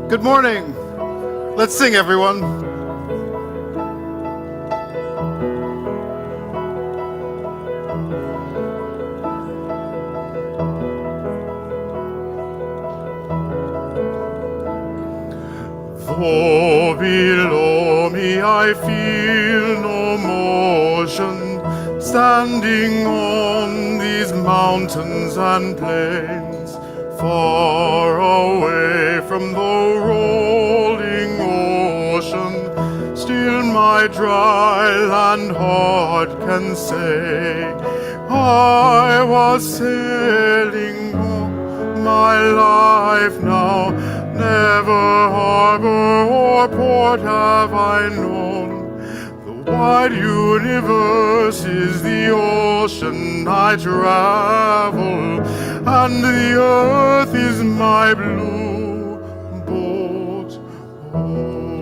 Good morning. Let's sing, everyone. Though below me I feel no motion, standing on these mountains and plains, far away from the rolling ocean, still my dry land heart can say, I was sailing all my life now, never harbor or port have I known. The wide universe is the ocean I travel, and the earth is my blue boat home.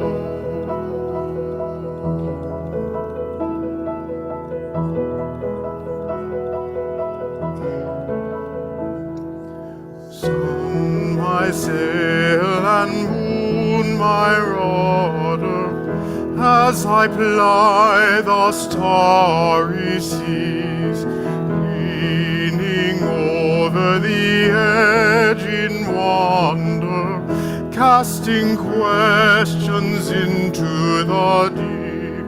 Sun my sail and moon my rudder, as I ply the starry seas, leaning over the edge in wonder, casting questions into the deep,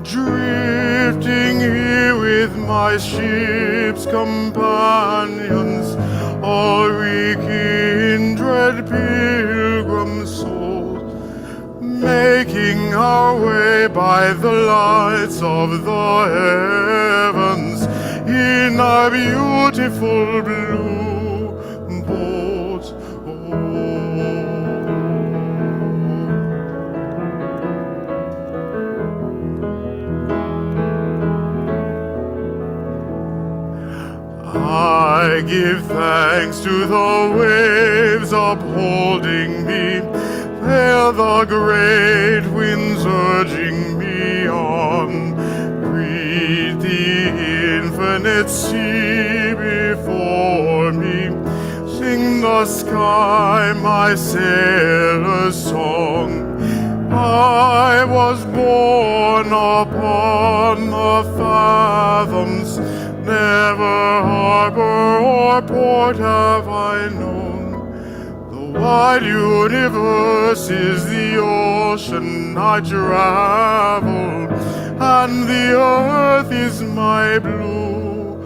drifting here with my ship's companions, all we kindred pilgrim souls, making our way by the lights of the heavens in our beautiful blue boat home. I give thanks to the waves upholding me, hail the great winds urging me on, breathe the infinite sea before me, sing the sky my sailor's song. I was born upon the fathoms, never harbor or port have I known. The wide universe is the ocean I travel, and the earth is my blue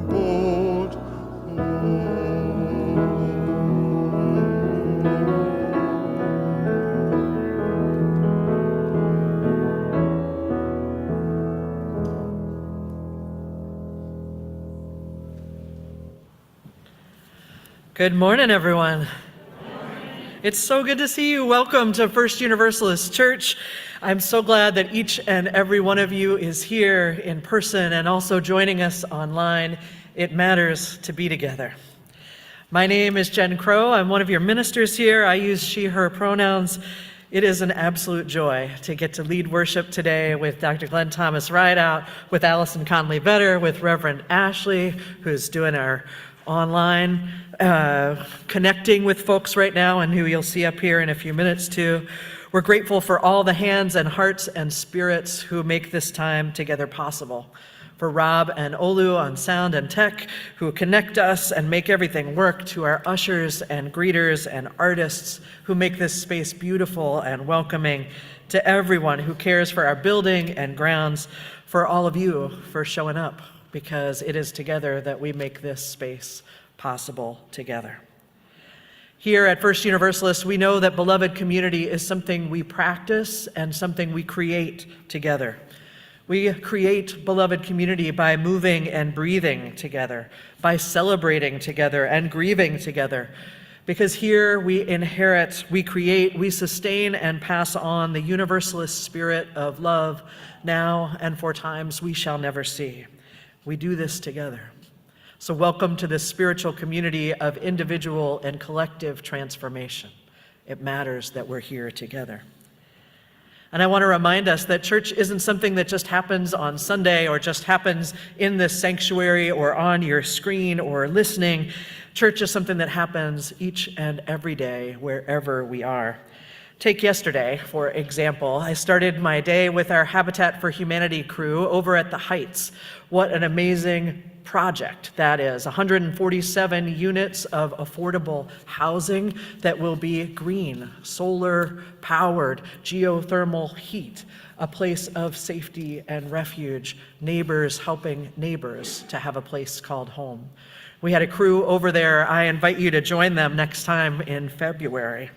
boat home. Good morning, everyone. It's so good to see you. Welcome to First Universalist Church. I'm so glad that each and every one of you is here in person and also joining us online. It matters to be together. My name is Jen Crow. I'm one of your ministers here. I use she, her pronouns. It is an absolute joy to get to lead worship today with Dr. Glenn Thomas Rideout, with Allison Conley Vetter, with Reverend Ashley, who's doing our online connecting with folks right now and who you'll see up here in a few minutes too. We're grateful for all the hands and hearts and spirits who make this time together possible. For Rob and Olu on sound and tech, who connect us and make everything work, to our ushers and greeters and artists who make this space beautiful and welcoming, to everyone who cares for our building and grounds, for all of you for showing up, because it is together that we make this space possible together. Here at First Universalist, we know that beloved community is something we practice and something we create together. We create beloved community by moving and breathing together, by celebrating together and grieving together, because here we inherit, we create, we sustain and pass on the universalist spirit of love now and for times we shall never see. We do this together. So welcome to this spiritual community of individual and collective transformation. It matters that we're here together. And I want to remind us that church isn't something that just happens on Sunday or just happens in this sanctuary or on your screen or listening. Church is something that happens each and every day wherever we are. Take yesterday, for example. I started my day with our Habitat for Humanity crew over at the Heights. What an amazing project that is. 147 units of affordable housing that will be green, solar-powered, geothermal heat, a place of safety and refuge, neighbors helping neighbors to have a place called home. We had a crew over there. I invite you to join them next time in February.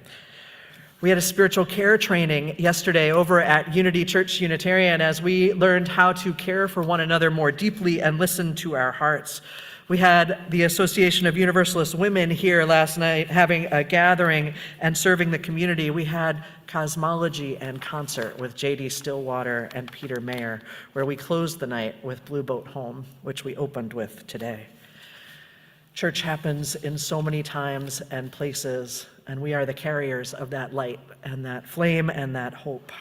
We had a spiritual care training yesterday over at Unity Church Unitarian as we learned how to care for one another more deeply and listen to our hearts. We had the Association of Universalist Women here last night having a gathering and serving the community. We had cosmology and concert with J.D. Stillwater and Peter Mayer, where we closed the night with Blue Boat Home, which we opened with today. Church happens in so many times and places, and we are the carriers of that light and that flame and that hope.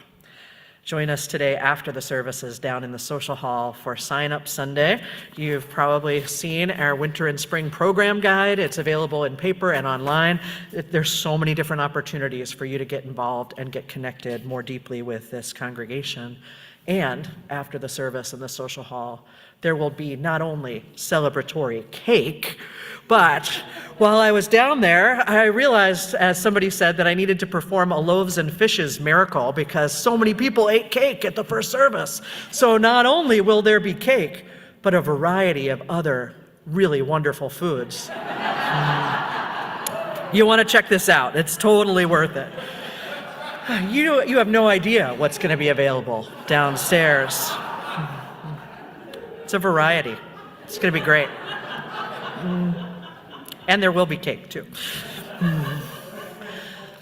Join us today after the services down in the social hall for Sign Up Sunday. You've probably seen our winter and spring program guide. It's available in paper and online. There's so many different opportunities for you to get involved and get connected more deeply with this congregation. And after the service in the social hall, there will be not only celebratory cake, but while I was down there, I realized, as somebody said, that I needed to perform a loaves and fishes miracle because so many people ate cake at the first service. So not only will there be cake, but a variety of other really wonderful foods. You want to check this out. It's totally worth it. You have no idea what's going to be available downstairs. It's a variety. It's going to be great. And there will be cake, too.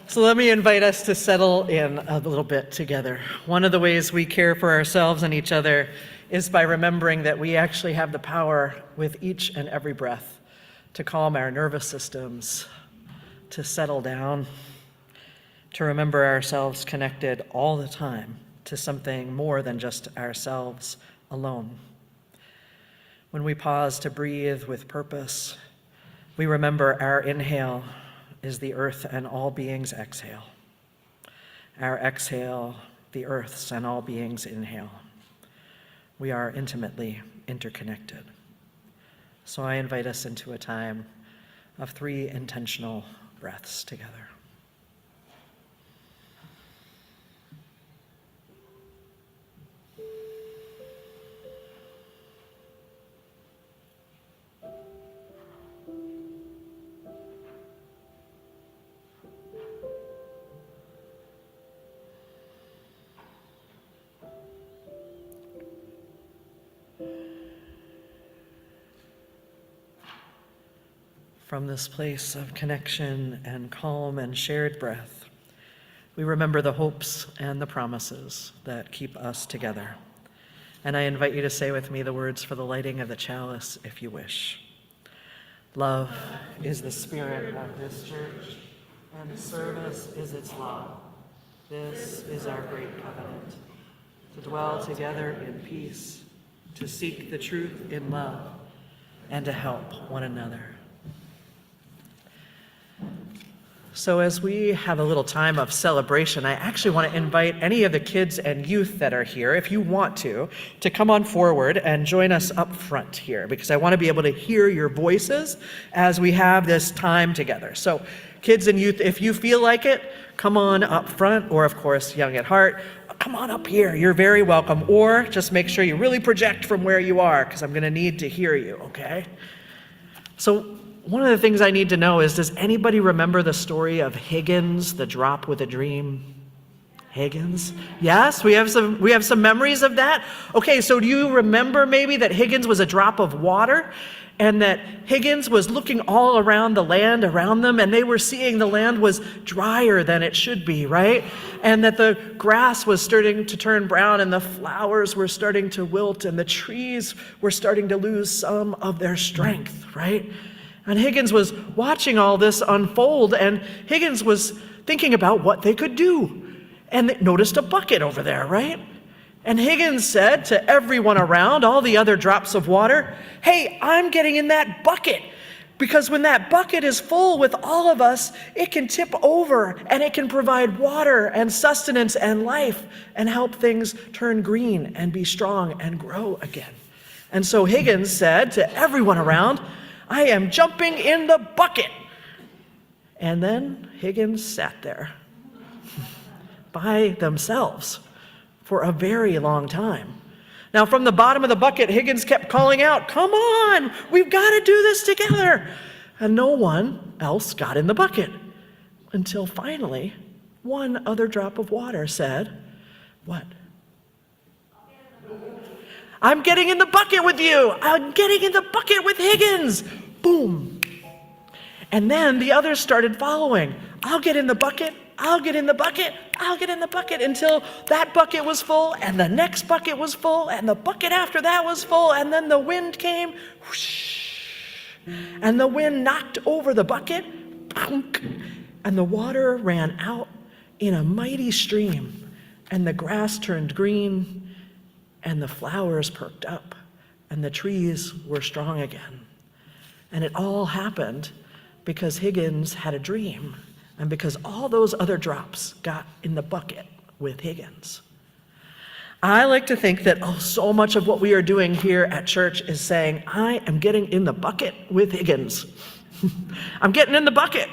So let me invite us to settle in a little bit together. One of the ways we care for ourselves and each other is by remembering that we actually have the power with each and every breath to calm our nervous systems, to settle down, to remember ourselves connected all the time to something more than just ourselves alone. When we pause to breathe with purpose, we remember our inhale is the earth and all beings' exhale. Our exhale, the earth's and all beings' inhale. We are intimately interconnected. So I invite us into a time of 3 intentional breaths together. From this place of connection and calm and shared breath, we remember the hopes and the promises that keep us together. And I invite you to say with me the words for the lighting of the chalice, if you wish. Love is the spirit of this church, and service is its law. This is our great covenant, to dwell together in peace, to seek the truth in love, and to help one another. So as we have a little time of celebration, I actually want to invite any of the kids and youth that are here, if you want to come on forward and join us up front here, because I want to be able to hear your voices as we have this time together. So kids and youth, if you feel like it, come on up front, or of course, young at heart, come on up here. You're very welcome. Or just make sure you really project from where you are, because I'm going to need to hear you, okay? So one of the things I need to know is, does anybody remember the story of Higgins, the drop with a dream? Higgins? Yes, we have some memories of that. Okay, so do you remember maybe that Higgins was a drop of water, and that Higgins was looking all around the land around them, and they were seeing the land was drier than it should be, right? And that the grass was starting to turn brown, and the flowers were starting to wilt, and the trees were starting to lose some of their strength, right? And Higgins was watching all this unfold, and Higgins was thinking about what they could do. And they noticed a bucket over there, right? And Higgins said to everyone around, all the other drops of water, "Hey, I'm getting in that bucket." Because when that bucket is full with all of us, it can tip over and it can provide water and sustenance and life and help things turn green and be strong and grow again. And so Higgins said to everyone around, I am jumping in the bucket. And then Higgins sat there by themselves for a very long time. Now, from the bottom of the bucket, Higgins kept calling out, come on, we've got to do this together. And no one else got in the bucket until finally one other drop of water said, what? I'm getting in the bucket with you. I'm getting in the bucket with Higgins. Boom. And then the others started following. I'll get in the bucket. I'll get in the bucket, I'll get in the bucket, until that bucket was full, and the next bucket was full, and the bucket after that was full, and then the wind came, whoosh, and the wind knocked over the bucket, and the water ran out in a mighty stream, and the grass turned green, and the flowers perked up, and the trees were strong again. And it all happened because Higgins had a dream, and because all those other drops got in the bucket with Higgins. I like to think that so much of what we are doing here at church is saying, I am getting in the bucket with Higgins. I'm getting in the bucket.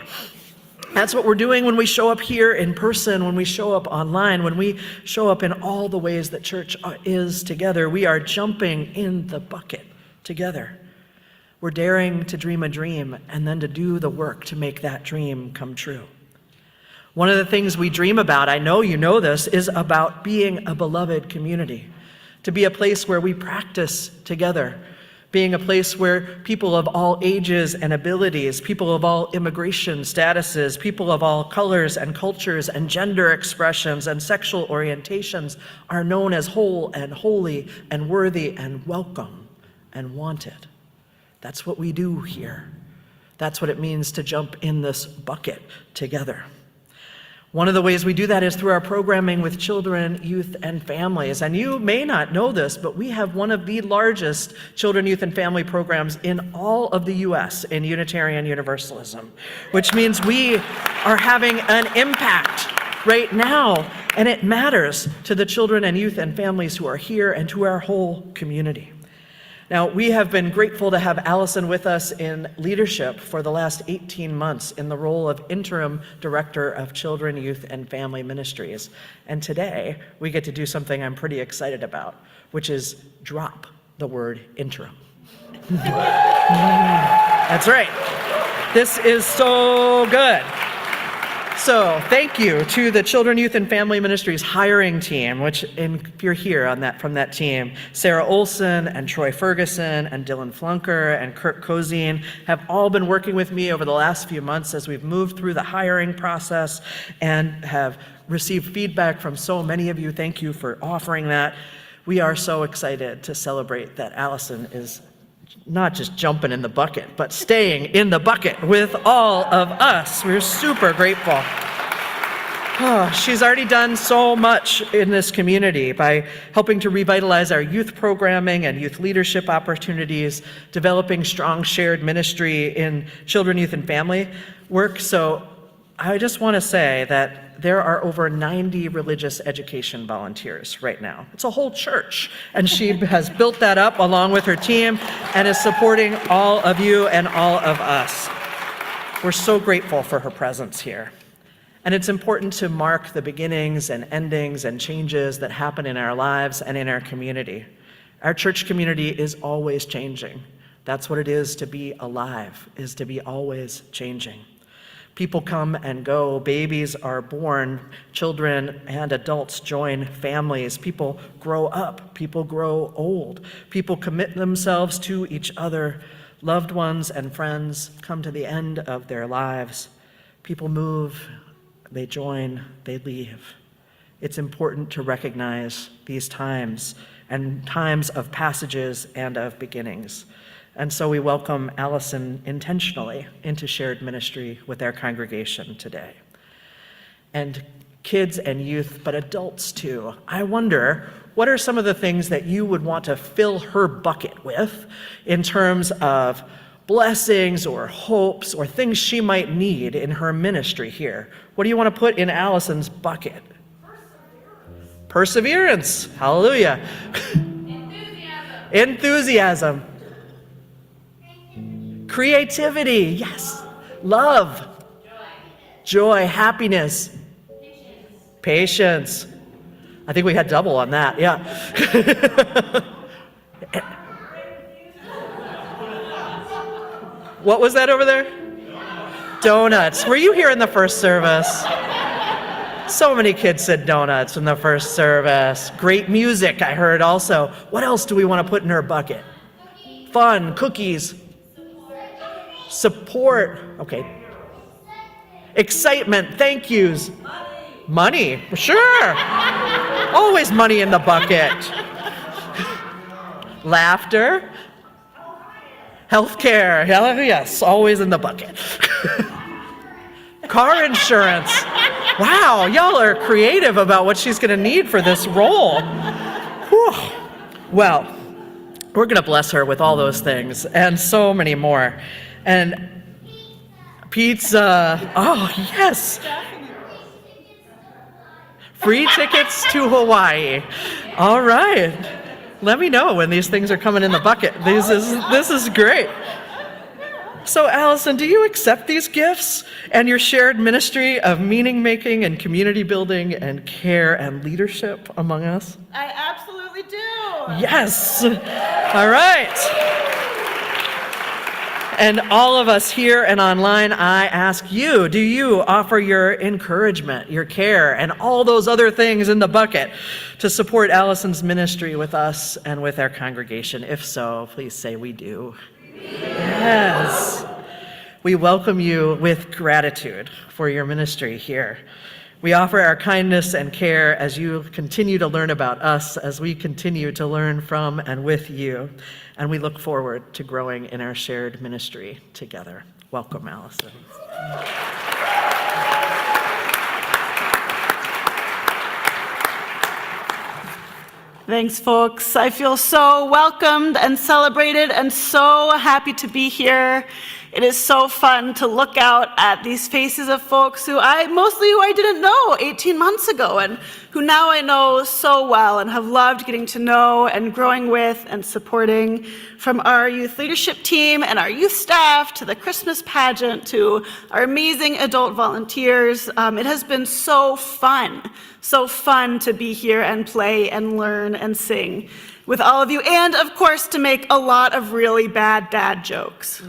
That's what we're doing when we show up here in person, when we show up online, when we show up in all the ways that church is together. We are jumping in the bucket together. We're daring to dream a dream and then to do the work to make that dream come true. One of the things we dream about, I know you know this, is about being a beloved community, to be a place where we practice together, being a place where people of all ages and abilities, people of all immigration statuses, people of all colors and cultures and gender expressions and sexual orientations are known as whole and holy and worthy and welcome and wanted. That's what we do here. That's what it means to jump in this bucket together. One of the ways we do that is through our programming with children, youth, and families. And you may not know this, but we have one of the largest children, youth, and family programs in all of the U.S. in Unitarian Universalism, which means we are having an impact right now, and it matters to the children and youth and families who are here and to our whole community. Now, we have been grateful to have Allison with us in leadership for the last 18 months in the role of interim director of children, youth, and family ministries. And today, we get to do something I'm pretty excited about, which is drop the word interim. That's right. This is so good. So thank you to the Children, Youth, and Family Ministries hiring team, which if you're here from that team, Sarah Olson and Troy Ferguson and Dylan Flunker and Kurt Kozine have all been working with me over the last few months as we've moved through the hiring process and have received feedback from so many of you. Thank you for offering that. We are so excited to celebrate that Allison is not just jumping in the bucket, but staying in the bucket with all of us. We're super grateful. Oh, she's already done so much in this community by helping to revitalize our youth programming and youth leadership opportunities, developing strong shared ministry in children, youth, and family work. So I just want to say that there are over 90 religious education volunteers right now. It's a whole church, and she has built that up along with her team and is supporting all of you and all of us. We're so grateful for her presence here. And it's important to mark the beginnings and endings and changes that happen in our lives and in our community. Our church community is always changing. That's what it is to be alive, is to be always changing. People come and go, babies are born, children and adults join families, people grow up, people grow old, people commit themselves to each other, loved ones and friends come to the end of their lives, people move, they join, they leave. It's important to recognize these times and times of passages and of beginnings. And so we welcome Allison intentionally into shared ministry with our congregation today. And kids and youth, but adults too. I wonder, what are some of the things that you would want to fill her bucket with in terms of blessings or hopes or things she might need in her ministry here. What do you want to put in Allison's bucket? Perseverance. Hallelujah. Enthusiasm. Creativity. Yes. Love. Joy. Happiness. Patience. I think we had double on that. Yeah. What was that over there? Donuts. Were you here in the first service? So many kids said donuts in the first service. Great music, I heard also. What else do we want to put in her bucket? Fun, cookies. Support. Okay. Excitement, thank yous. Money, sure. Always money in the bucket. Laughter. Healthcare, yes, always in the bucket. Car insurance. Wow, y'all are creative about what she's going to need for this role. Whew. Well, we're going to bless her with all those things and so many more. And pizza. Oh, yes. Free tickets to Hawaii. All right. Let me know when these things are coming in the bucket. This is great. So, Allison, do you accept these gifts and your shared ministry of meaning making and community building and care and leadership among us? I absolutely do. Yes. All right. And all of us here and online, I ask you, do you offer your encouragement, your care, and all those other things in the bucket to support Allison's ministry with us and with our congregation? If so, please say we do. Yes. We welcome you with gratitude for your ministry here. We offer our kindness and care as you continue to learn about us, as we continue to learn from and with you. And we look forward to growing in our shared ministry together. Welcome, Allison. Thanks, folks. I feel so welcomed and celebrated and so happy to be here. It is so fun to look out at these faces of folks who I didn't know 18 months ago and who now I know so well and have loved getting to know and growing with and supporting, from our youth leadership team and our youth staff to the Christmas pageant to our amazing adult volunteers. It has been so fun to be here and play and learn and sing with all of you, and of course to make a lot of really bad dad jokes.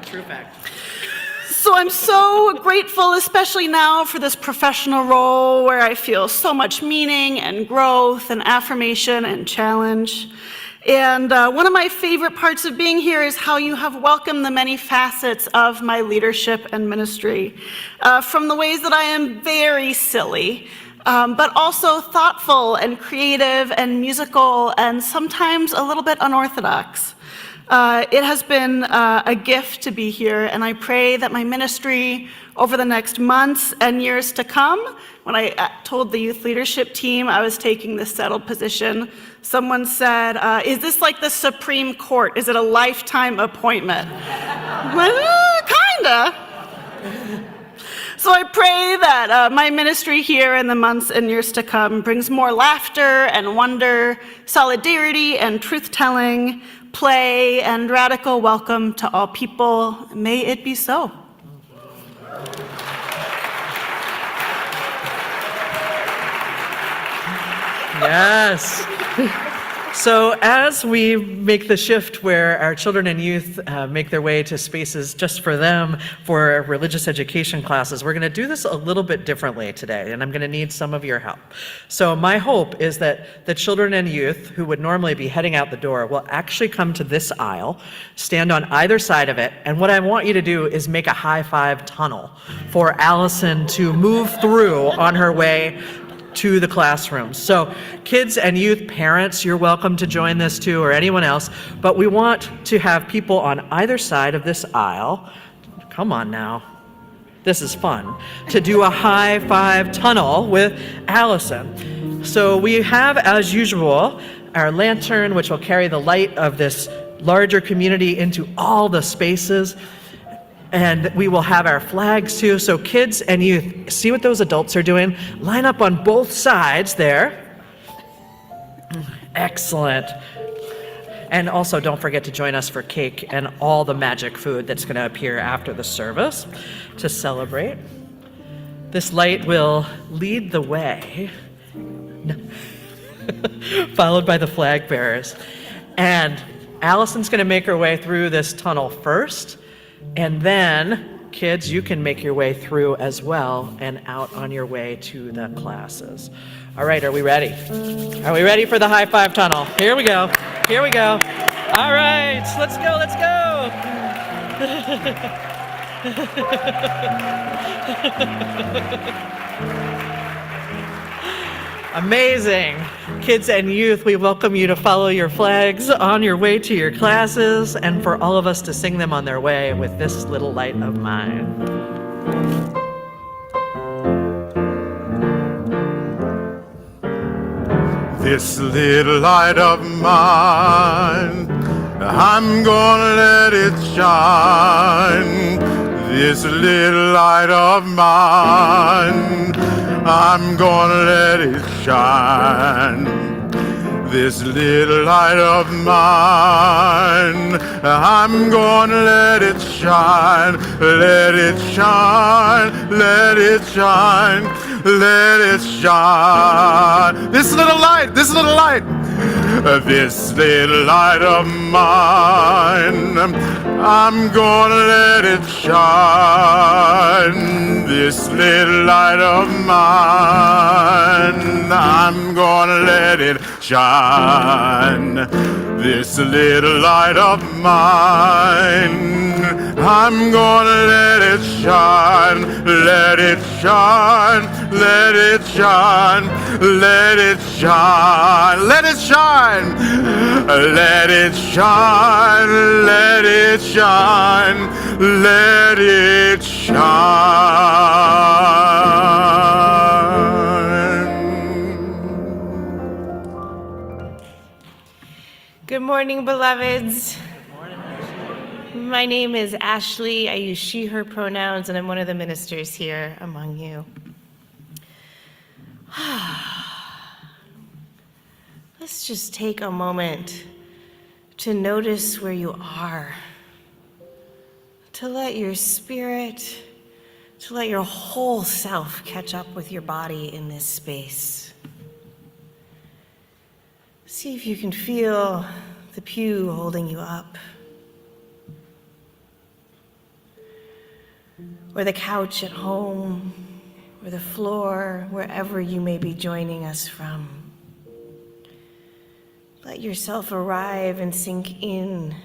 True fact. So I'm so grateful, especially now, for this professional role where I feel so much meaning and growth and affirmation and challenge. And one of my favorite parts of being here is how you have welcomed the many facets of my leadership and ministry, from the ways that I am very silly, but also thoughtful and creative and musical and sometimes a little bit unorthodox. It has been a gift to be here, and I pray that my ministry over the next months and years to come, when I told the youth leadership team I was taking this settled position, someone said, is this like the Supreme Court? Is it a lifetime appointment? Kinda. So I pray that my ministry here in the months and years to come brings more laughter and wonder, solidarity and truth-telling, play and radical welcome to all people. May it be so. Yes. So as we make the shift where our children and youth make their way to spaces just for them for religious education classes, we're going to do this a little bit differently today, and I'm going to need some of your help. So my hope is that the children and youth who would normally be heading out the door will actually come to this aisle, stand on either side of it, and what I want you to do is make a high five tunnel for Allison to move through on her way to the classrooms. So kids and youth parents, you're welcome to join this too, or anyone else, but we want to have people on either side of this aisle, come on now, this is fun, to do a high five tunnel with Allison. So we have, as usual, our lantern, which will carry the light of this larger community into all the spaces. And we will have our flags too. So kids and youth, see what those adults are doing? Line up on both sides there. Excellent. And also don't forget to join us for cake and all the magic food that's going to appear after the service to celebrate. This light will lead the way, followed by the flag bearers. And Allison's going to make her way through this tunnel first. And then, kids, you can make your way through as well and out on your way to the classes. All right, are we ready? Are we ready for the high five tunnel? Here we go. Here we go. All right, let's go, let's go. Amazing. Kids and youth, we welcome you to follow your flags on your way to your classes and for all of us to sing them on their way with This Little Light of Mine. This little light of mine, I'm gonna let it shine. This little light of mine, I'm gonna let it shine. This little light of mine, I'm gonna let it shine. Let it shine, let it shine, let it shine. This little light, this little light. This little light of mine, I'm gonna let it shine. This little light of mine, I'm gonna let it shine. This little light of mine, I'm gonna let it shine. Let it shine, let it shine, let it shine, let it shine, let it shine, let it shine, let it shine. Good morning, beloveds. My name is Ashley. I use she, her pronouns, and I'm one of the ministers here among you. Let's just take a moment to notice where you are, to let your spirit, to let your whole self catch up with your body in this space. See if you can feel the pew holding you up, or the couch at home, or the floor, wherever you may be joining us from. Let yourself arrive and sink in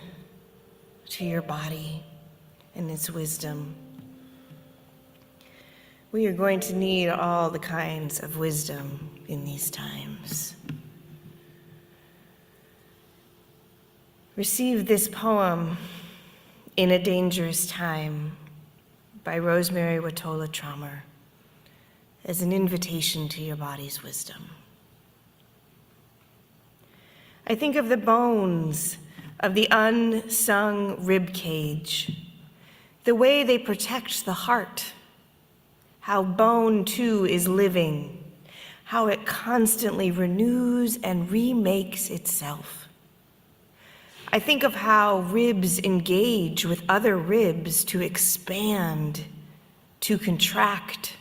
to your body and its wisdom. We are going to need all the kinds of wisdom in these times. Receive this poem, In a Dangerous Time, by Rosemary Watola Traumer, as an invitation to your body's wisdom. I think of the bones of the unsung rib cage, the way they protect the heart, how bone too is living, how it constantly renews and remakes itself. I think of how ribs engage with other ribs to expand, to contract.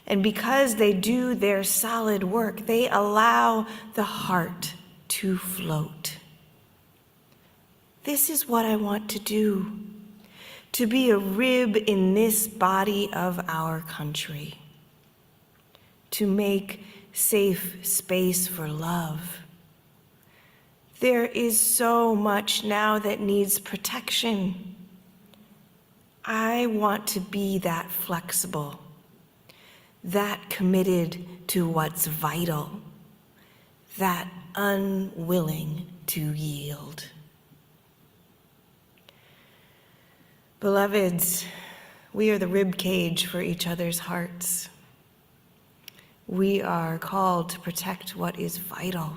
And because they do their solid work, they allow the heart to float. This is what I want to do, to be a rib in this body of our country, to make safe space for love. There is so much now that needs protection. I want to be that flexible, that committed to what's vital, that unwilling to yield. Beloveds, we are the rib cage for each other's hearts. We are called to protect what is vital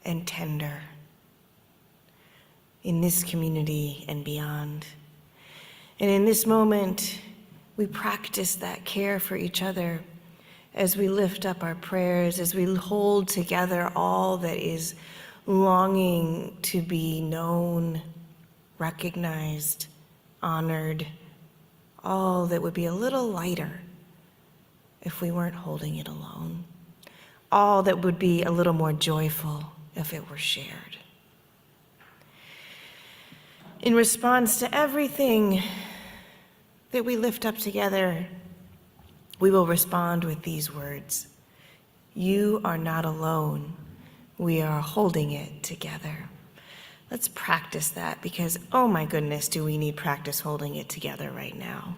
and tender. in this community and beyond. And in this moment, we practice that care for each other as we lift up our prayers, as we hold together all that is longing to be known, recognized, honored, all that would be a little lighter if we weren't holding it alone, all that would be a little more joyful if it were shared. In response to everything that we lift up together, we will respond with these words: you are not alone. We are holding it together. Let's practice that, because, oh my goodness, do we need practice holding it together right now.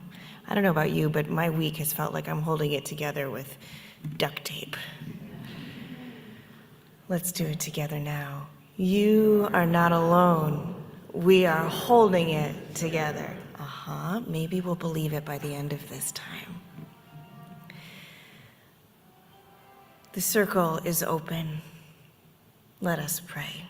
I don't know about you, but my week has felt like I'm holding it together with duct tape. Let's do it together now. You are not alone. We are holding it together. Maybe we'll believe it by the end of this time. The circle is open. Let us pray.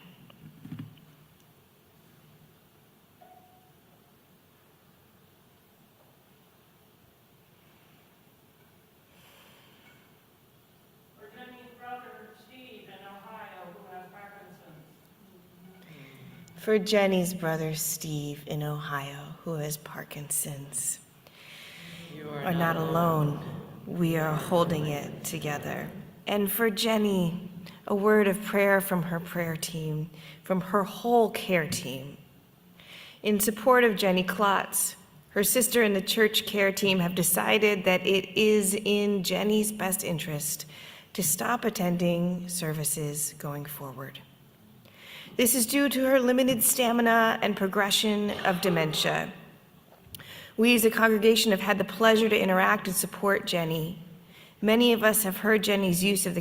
For Jenny's brother Steve in Ohio who has Parkinson's. For Jenny's brother Steve in Ohio who has Parkinson's. You are not alone. We are holding it together. And for Jenny, a word of prayer from her prayer team, from her whole care team. In support of Jenny Klotz, her sister and the church care team have decided that it is in Jenny's best interest to stop attending services going forward. This is due to her limited stamina and progression of dementia. We as a congregation have had the pleasure to interact and support Jenny. Many of us have heard Jenny's use of her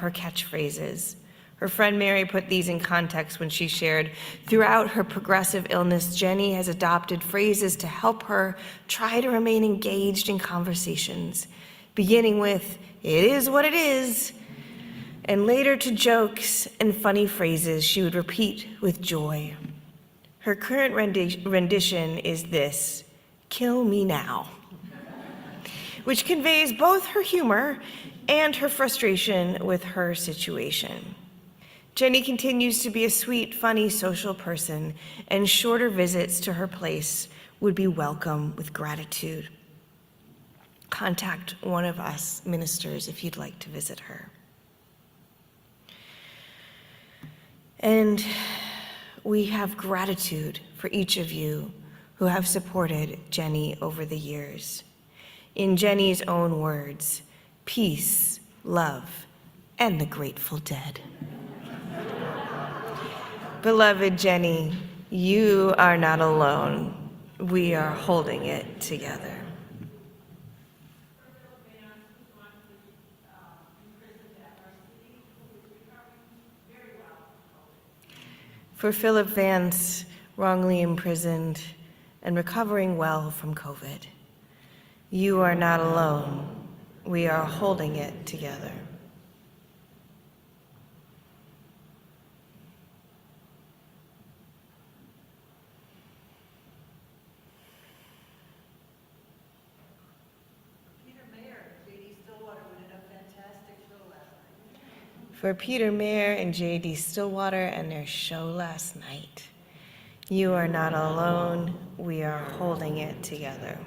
catchphrases. Her friend Mary put these in context when she shared, throughout her progressive illness, Jenny has adopted phrases to help her try to remain engaged in conversations, beginning with, "It is what it is," and later to jokes and funny phrases she would repeat with joy. Her current rendition is this: "Kill me now," which conveys both her humor and her frustration with her situation. Jenny continues to be a sweet, funny, social person, and shorter visits to her place would be welcome with gratitude. Contact one of us ministers if you'd like to visit her. And we have gratitude for each of you who have supported Jenny over the years. In Jenny's own words, peace, love, and the Grateful Dead. Beloved Jenny, you are not alone. We are holding it together. For Philip Vance, wrongly imprisoned and recovering well from COVID. You are not alone. We are holding it together. For Peter Mayer and J.D. Stillwater and their show last night. You are not alone. We are holding it together.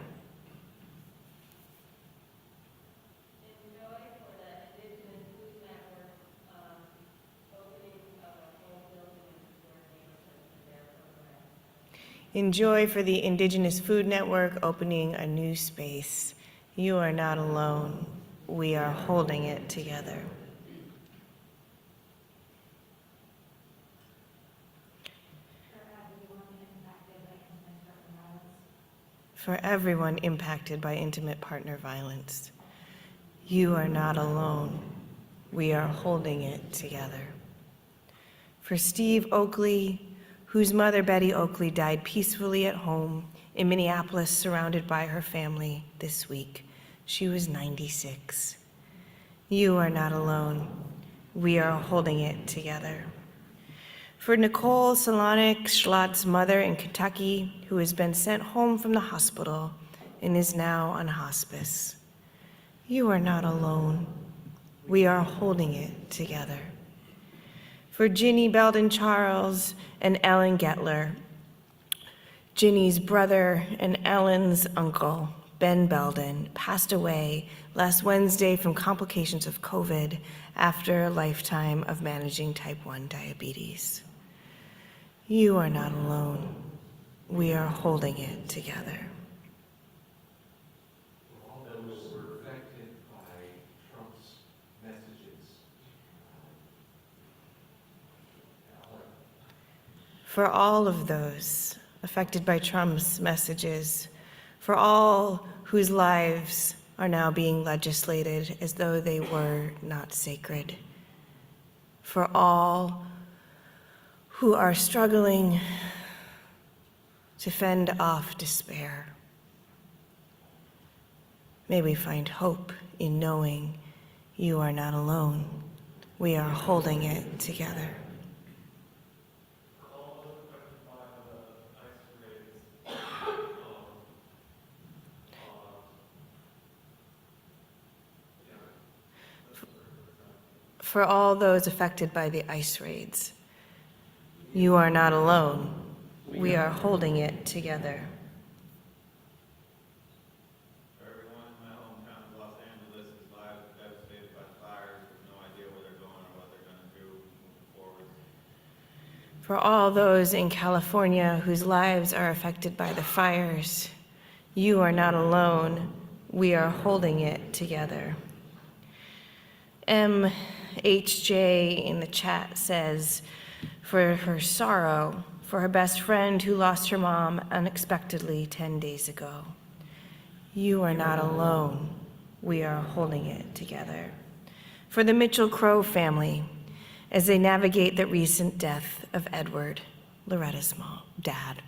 Enjoy for the Indigenous Food Network opening a new space. You are not alone. We are holding it together. For everyone impacted by intimate partner violence. You are not alone. We are holding it together. For Steve Oakley, whose mother, Betty Oakley, died peacefully at home in Minneapolis, surrounded by her family this week. She was 96. You are not alone. We are holding it together. For Nicole Solonik-Schlatt's mother in Kentucky, who has been sent home from the hospital and is now on hospice. You are not alone. We are holding it together. For Ginny Belden Charles and Ellen Gettler, Ginny's brother and Ellen's uncle, Ben Belden, passed away last Wednesday from complications of COVID after a lifetime of managing type 1 diabetes. You are not alone. We are holding it together. All those were affected by Trump's messages. For all of those affected by Trump's messages, for all whose lives are now being legislated as though they were not sacred, for all who are struggling to fend off despair. May we find hope in knowing you are not alone. We are holding it together. For all those affected by the ICE raids, you are not alone. We are holding it together. For everyone in my hometown of Los Angeles whose lives are devastated by the fires with no idea where they're going or what they're going to do moving forward. For all those in California whose lives are affected by the fires, you are not alone. We are holding it together. MHJ in the chat says, for her sorrow, for her best friend who lost her mom unexpectedly 10 days ago. You are not alone. We are holding it together. For the Mitchell Crow family, as they navigate the recent death of Edward, Loretta's dad.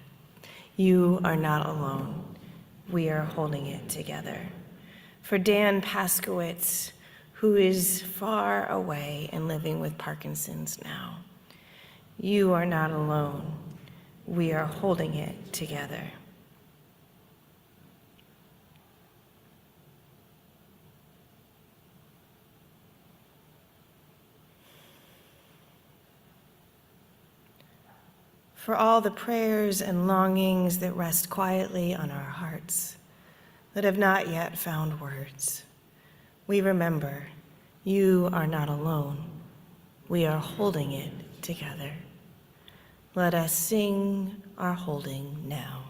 You are not alone. We are holding it together. For Dan Paskowitz, who is far away and living with Parkinson's now. You are not alone. We are holding it together. For all the prayers and longings that rest quietly on our hearts, that have not yet found words, we remember you are not alone. We are holding it together. Let us sing our holding now.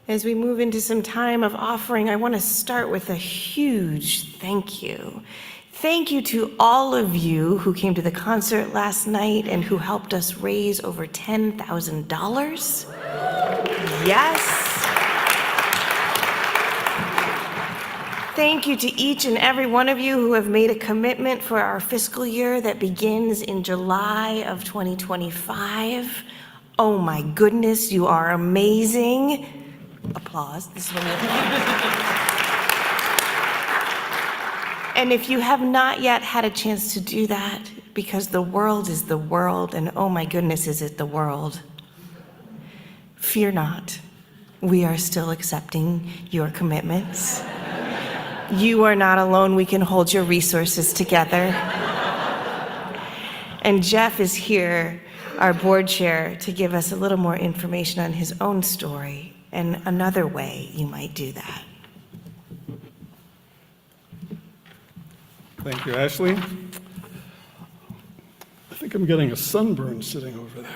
As we move into some time of offering, I want to start with a huge thank you. Thank you to all of you who came to the concert last night and who helped us raise over $10,000. Yes. Thank you to each and every one of you who have made a commitment for our fiscal year that begins in July of 2025. Oh my goodness, you are amazing. Applause. This is when you And if you have not yet had a chance to do that, because the world is the world, and oh my goodness, is it the world, fear not. We are still accepting your commitments. You are not alone. We can hold your resources together. And Jeff is here, our board chair, to give us a little more information on his own story and another way you might do that. Thank you, Ashley. I think I'm getting a sunburn sitting over there.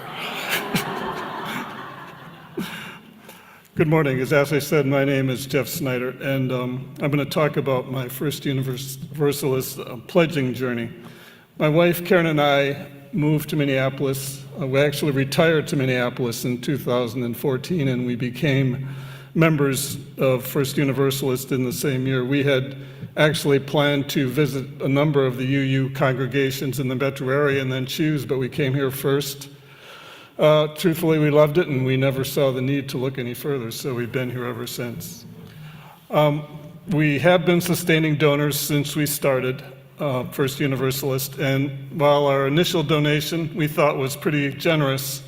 Good morning. As Ashley said, my name is Jeff Snyder, and I'm going to talk about my first Universalist pledging journey. My wife, Karen, and I moved to Minneapolis. We actually retired to Minneapolis in 2014, and we became members of First Universalist in the same year. We had actually planned to visit a number of the UU congregations in the metro area and then choose, but we came here first. Truthfully, we loved it, and we never saw the need to look any further, so we've been here ever since. We have been sustaining donors since we started First Universalist, and while our initial donation we thought was pretty generous,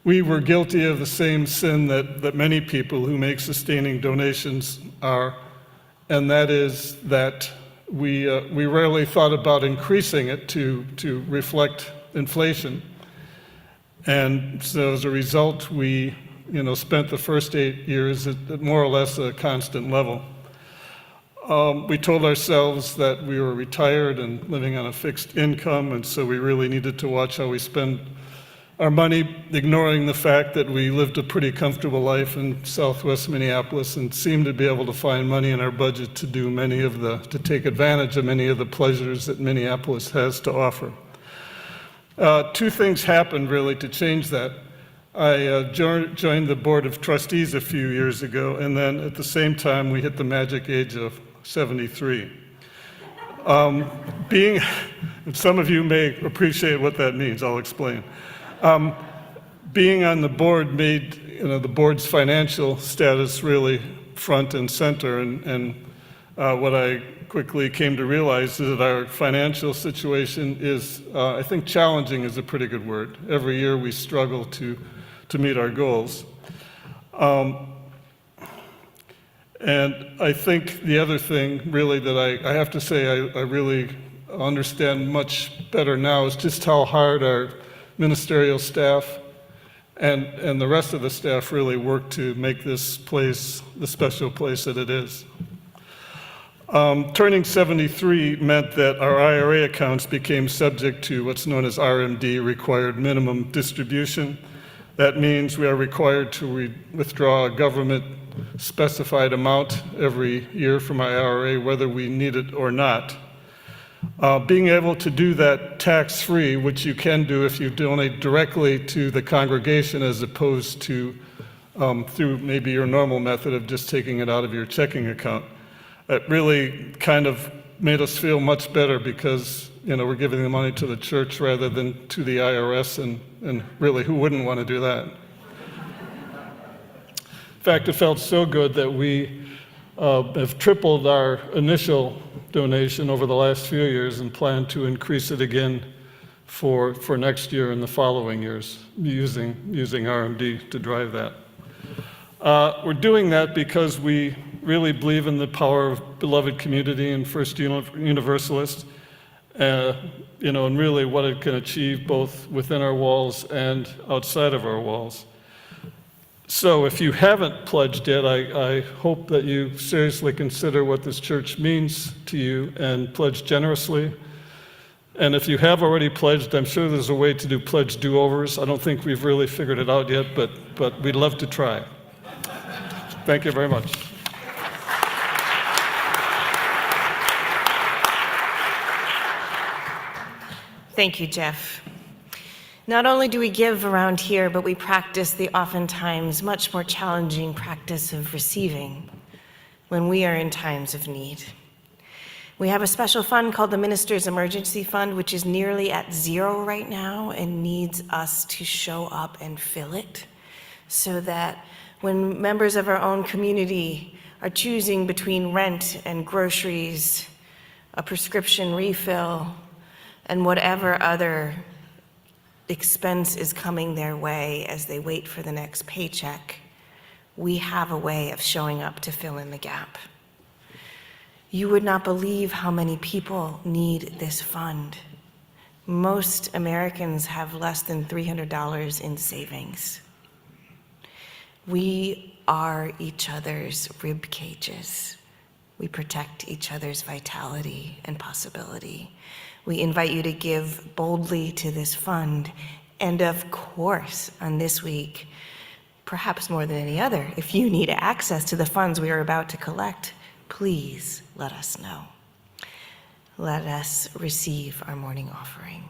we were guilty of the same sin that many people who make sustaining donations are, and that is that we rarely thought about increasing it to reflect inflation. And so as a result, we spent the first 8 years at more or less a constant level. We told ourselves that we were retired and living on a fixed income, and so we really needed to watch how we spend our money, ignoring the fact that we lived a pretty comfortable life in Southwest Minneapolis and seemed to be able to find money in our budget to take advantage of many of the pleasures that Minneapolis has to offer. Two things happened really to change that. I joined the Board of Trustees a few years ago, and then at the same time we hit the magic age of 73. And some of you may appreciate what that means. I'll explain. Being on the board made the board's financial status really front and center, and what I quickly came to realize is that our financial situation is, I think challenging is a pretty good word. Every year we struggle to meet our goals. And I think the other thing really that I have to say I really understand much better now is just how hard our ministerial staff and the rest of the staff really work to make this place the special place that it is. Turning 73 meant that our IRA accounts became subject to what's known as RMD, required minimum distribution. That means we are required to withdraw a government specified amount every year from our IRA, whether we need it or not. Being able to do that tax-free, which you can do if you donate directly to the congregation as opposed to through maybe your normal method of just taking it out of your checking account, it really kind of made us feel much better because we're giving the money to the church rather than to the IRS, and really who wouldn't want to do that? In fact, it felt so good that we have tripled our initial donation over the last few years and plan to increase it again for next year and the following years using RMD to drive that. We're doing that because we really believe in the power of beloved community and First Universalist, and really what it can achieve both within our walls and outside of our walls. So if you haven't pledged yet, I hope that you seriously consider what this church means to you and pledge generously. And if you have already pledged, I'm sure there's a way to do pledge do-overs. I don't think we've really figured it out yet, but we'd love to try. Thank you very much. Thank you, Jeff. Not only do we give around here, but we practice the oftentimes much more challenging practice of receiving. when we are in times of need. We have a special fund called the Minister's Emergency Fund, which is nearly at zero right now and needs us to show up and fill it so that when members of our own community are choosing between rent and groceries, a prescription refill, and whatever other expense is coming their way as they wait for the next paycheck, we have a way of showing up to fill in the gap. You would not believe how many people need this fund. Most Americans have less than $300 in savings. We are each other's rib cages. We protect each other's vitality and possibility. We invite you to give boldly to this fund. And of course, on this week, perhaps more than any other, if you need access to the funds we are about to collect, please let us know. Let us receive our morning offering.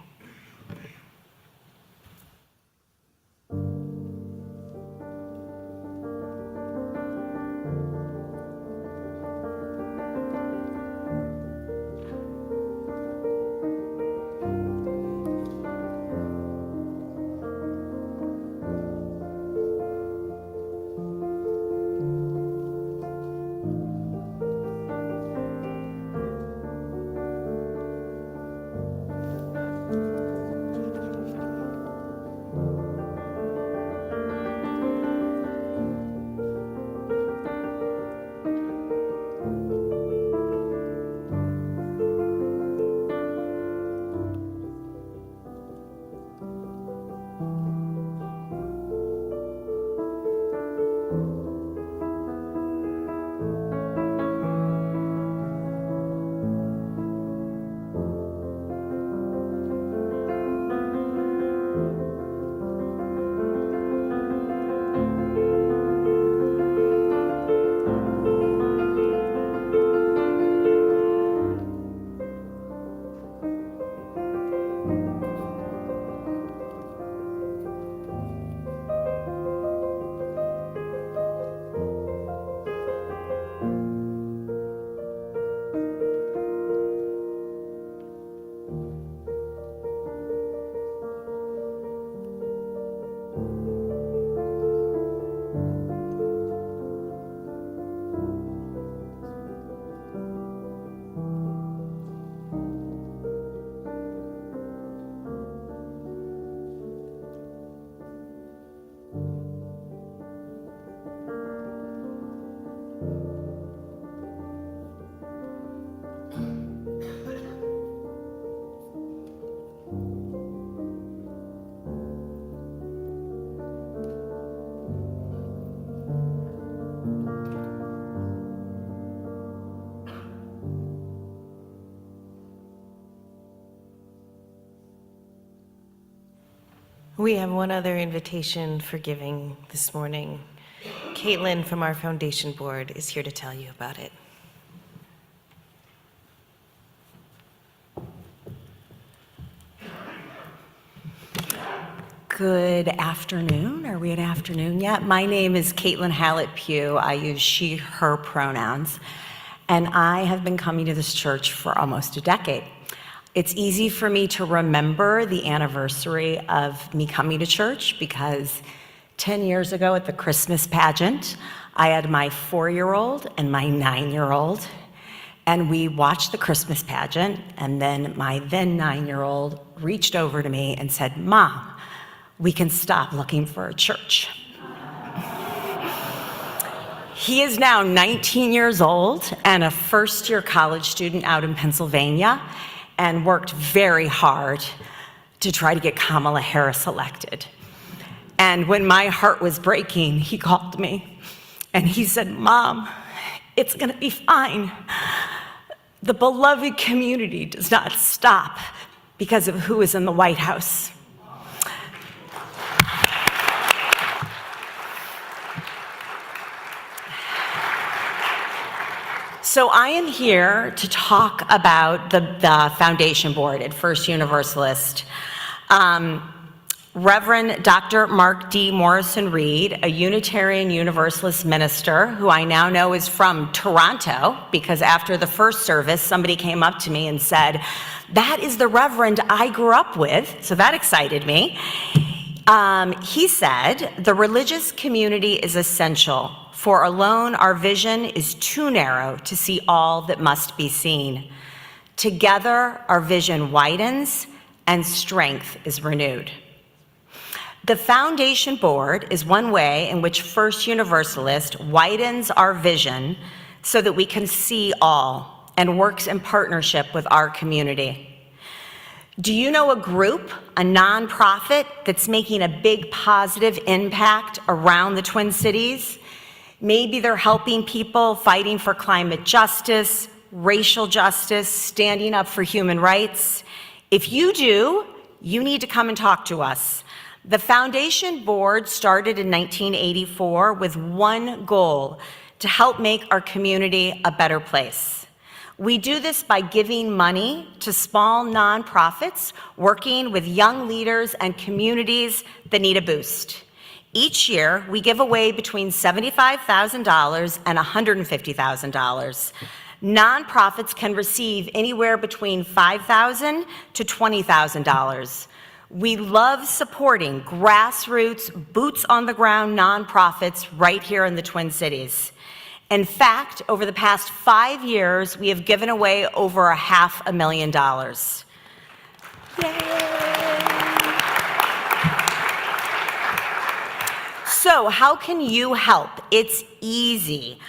We have one other invitation for giving this morning. Caitlin from our foundation board is here to tell you about it. Good afternoon. Are we at afternoon yet? My name is Caitlin Hallett Pugh. I use she, her pronouns. And I have been coming to this church for almost a decade. It's easy for me to remember the anniversary of me coming to church because 10 years ago at the Christmas pageant, I had my 4-year-old and my 9-year-old, and we watched the Christmas pageant, and then my then 9-year-old reached over to me and said, "Mom, we can stop looking for a church." He is now 19 years old and a first-year college student out in Pennsylvania, and worked very hard to try to get Kamala Harris elected. And when my heart was breaking, he called me and he said, "Mom, it's gonna be fine. The beloved community does not stop because of who is in the White House." So I am here to talk about the foundation board at First Universalist. Reverend Dr. Mark D. Morrison Reed, a Unitarian Universalist minister who I now know is from Toronto, because after the first service, somebody came up to me and said, "That is the Reverend I grew up with," so that excited me. He said, "The religious community is essential, for alone our vision is too narrow to see all that must be seen. Together our vision widens and strength is renewed." The Foundation Board is one way in which First Universalist widens our vision so that we can see all and works in partnership with our community. Do you know a group, a nonprofit, that's making a big positive impact around the Twin Cities? Maybe they're helping people fighting for climate justice, racial justice, standing up for human rights. If you do, you need to come and talk to us. The Foundation Board started in 1984 with one goal: to help make our community a better place. We do this by giving money to small nonprofits working with young leaders and communities that need a boost. Each year, we give away between $75,000 and $150,000. Nonprofits can receive anywhere between $5,000 to $20,000. We love supporting grassroots, boots-on-the-ground nonprofits right here in the Twin Cities. In fact, over the past 5 years, we have given away over $500,000. Yay! So, how can you help? It's easy.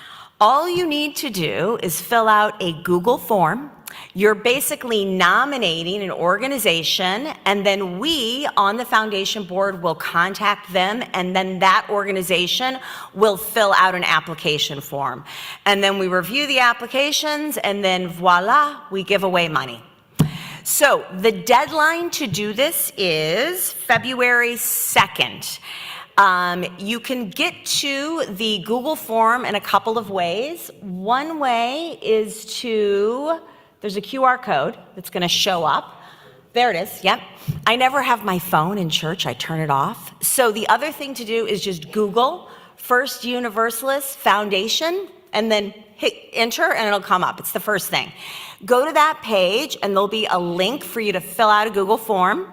All you need to do is fill out a Google form. You're basically nominating an organization, and then we on the Foundation Board will contact them, and then that organization will fill out an application form. And then we review the applications, and then voila, we give away money. So the deadline to do this is February 2nd. You can get to the Google form in a couple of ways. One way is there's a QR code that's going to show up. There it is, yep. I never have my phone in church, I turn it off. So the other thing to do is just Google First Universalist Foundation and then hit enter and it'll come up. It's the first thing. Go to that page and there'll be a link for you to fill out a Google form.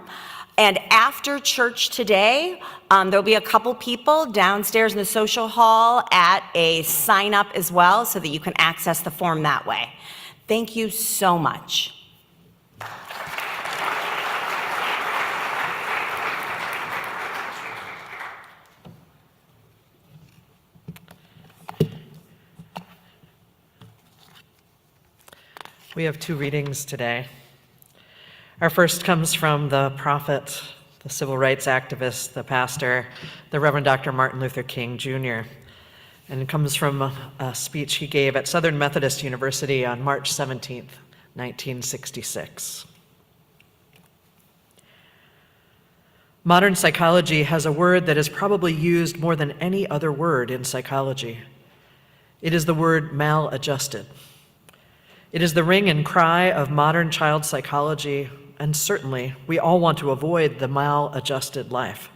And after church today, there'll be a couple people downstairs in the social hall at a sign up as well so that you can access the form that way. Thank you so much. We have 2 readings today. Our first comes from the prophet, the civil rights activist, the pastor, the Reverend Dr. Martin Luther King, Jr., and it comes from a speech he gave at Southern Methodist University on March 17th, 1966. Modern psychology has a word that is probably used more than any other word in psychology. It is the word maladjusted. It is the ring and cry of modern child psychology, and certainly we all want to avoid the maladjusted life.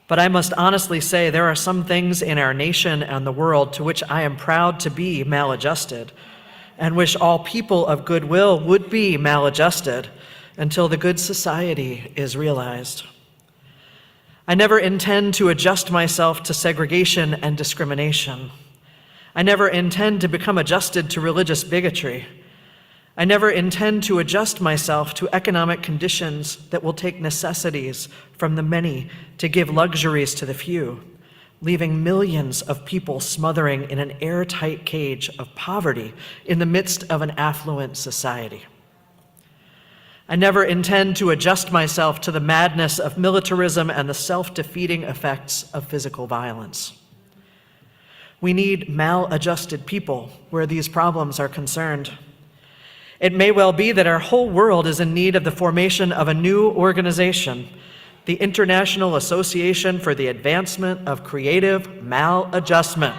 But I must honestly say there are some things in our nation and the world to which I am proud to be maladjusted, and wish all people of goodwill would be maladjusted until the good society is realized. I never intend to adjust myself to segregation and discrimination. I never intend to become adjusted to religious bigotry. I never intend to adjust myself to economic conditions that will take necessities from the many to give luxuries to the few, leaving millions of people smothering in an airtight cage of poverty in the midst of an affluent society. I never intend to adjust myself to the madness of militarism and the self-defeating effects of physical violence. We need maladjusted people where these problems are concerned. It may well be that our whole world is in need of the formation of a new organization, the International Association for the Advancement of Creative Maladjustment.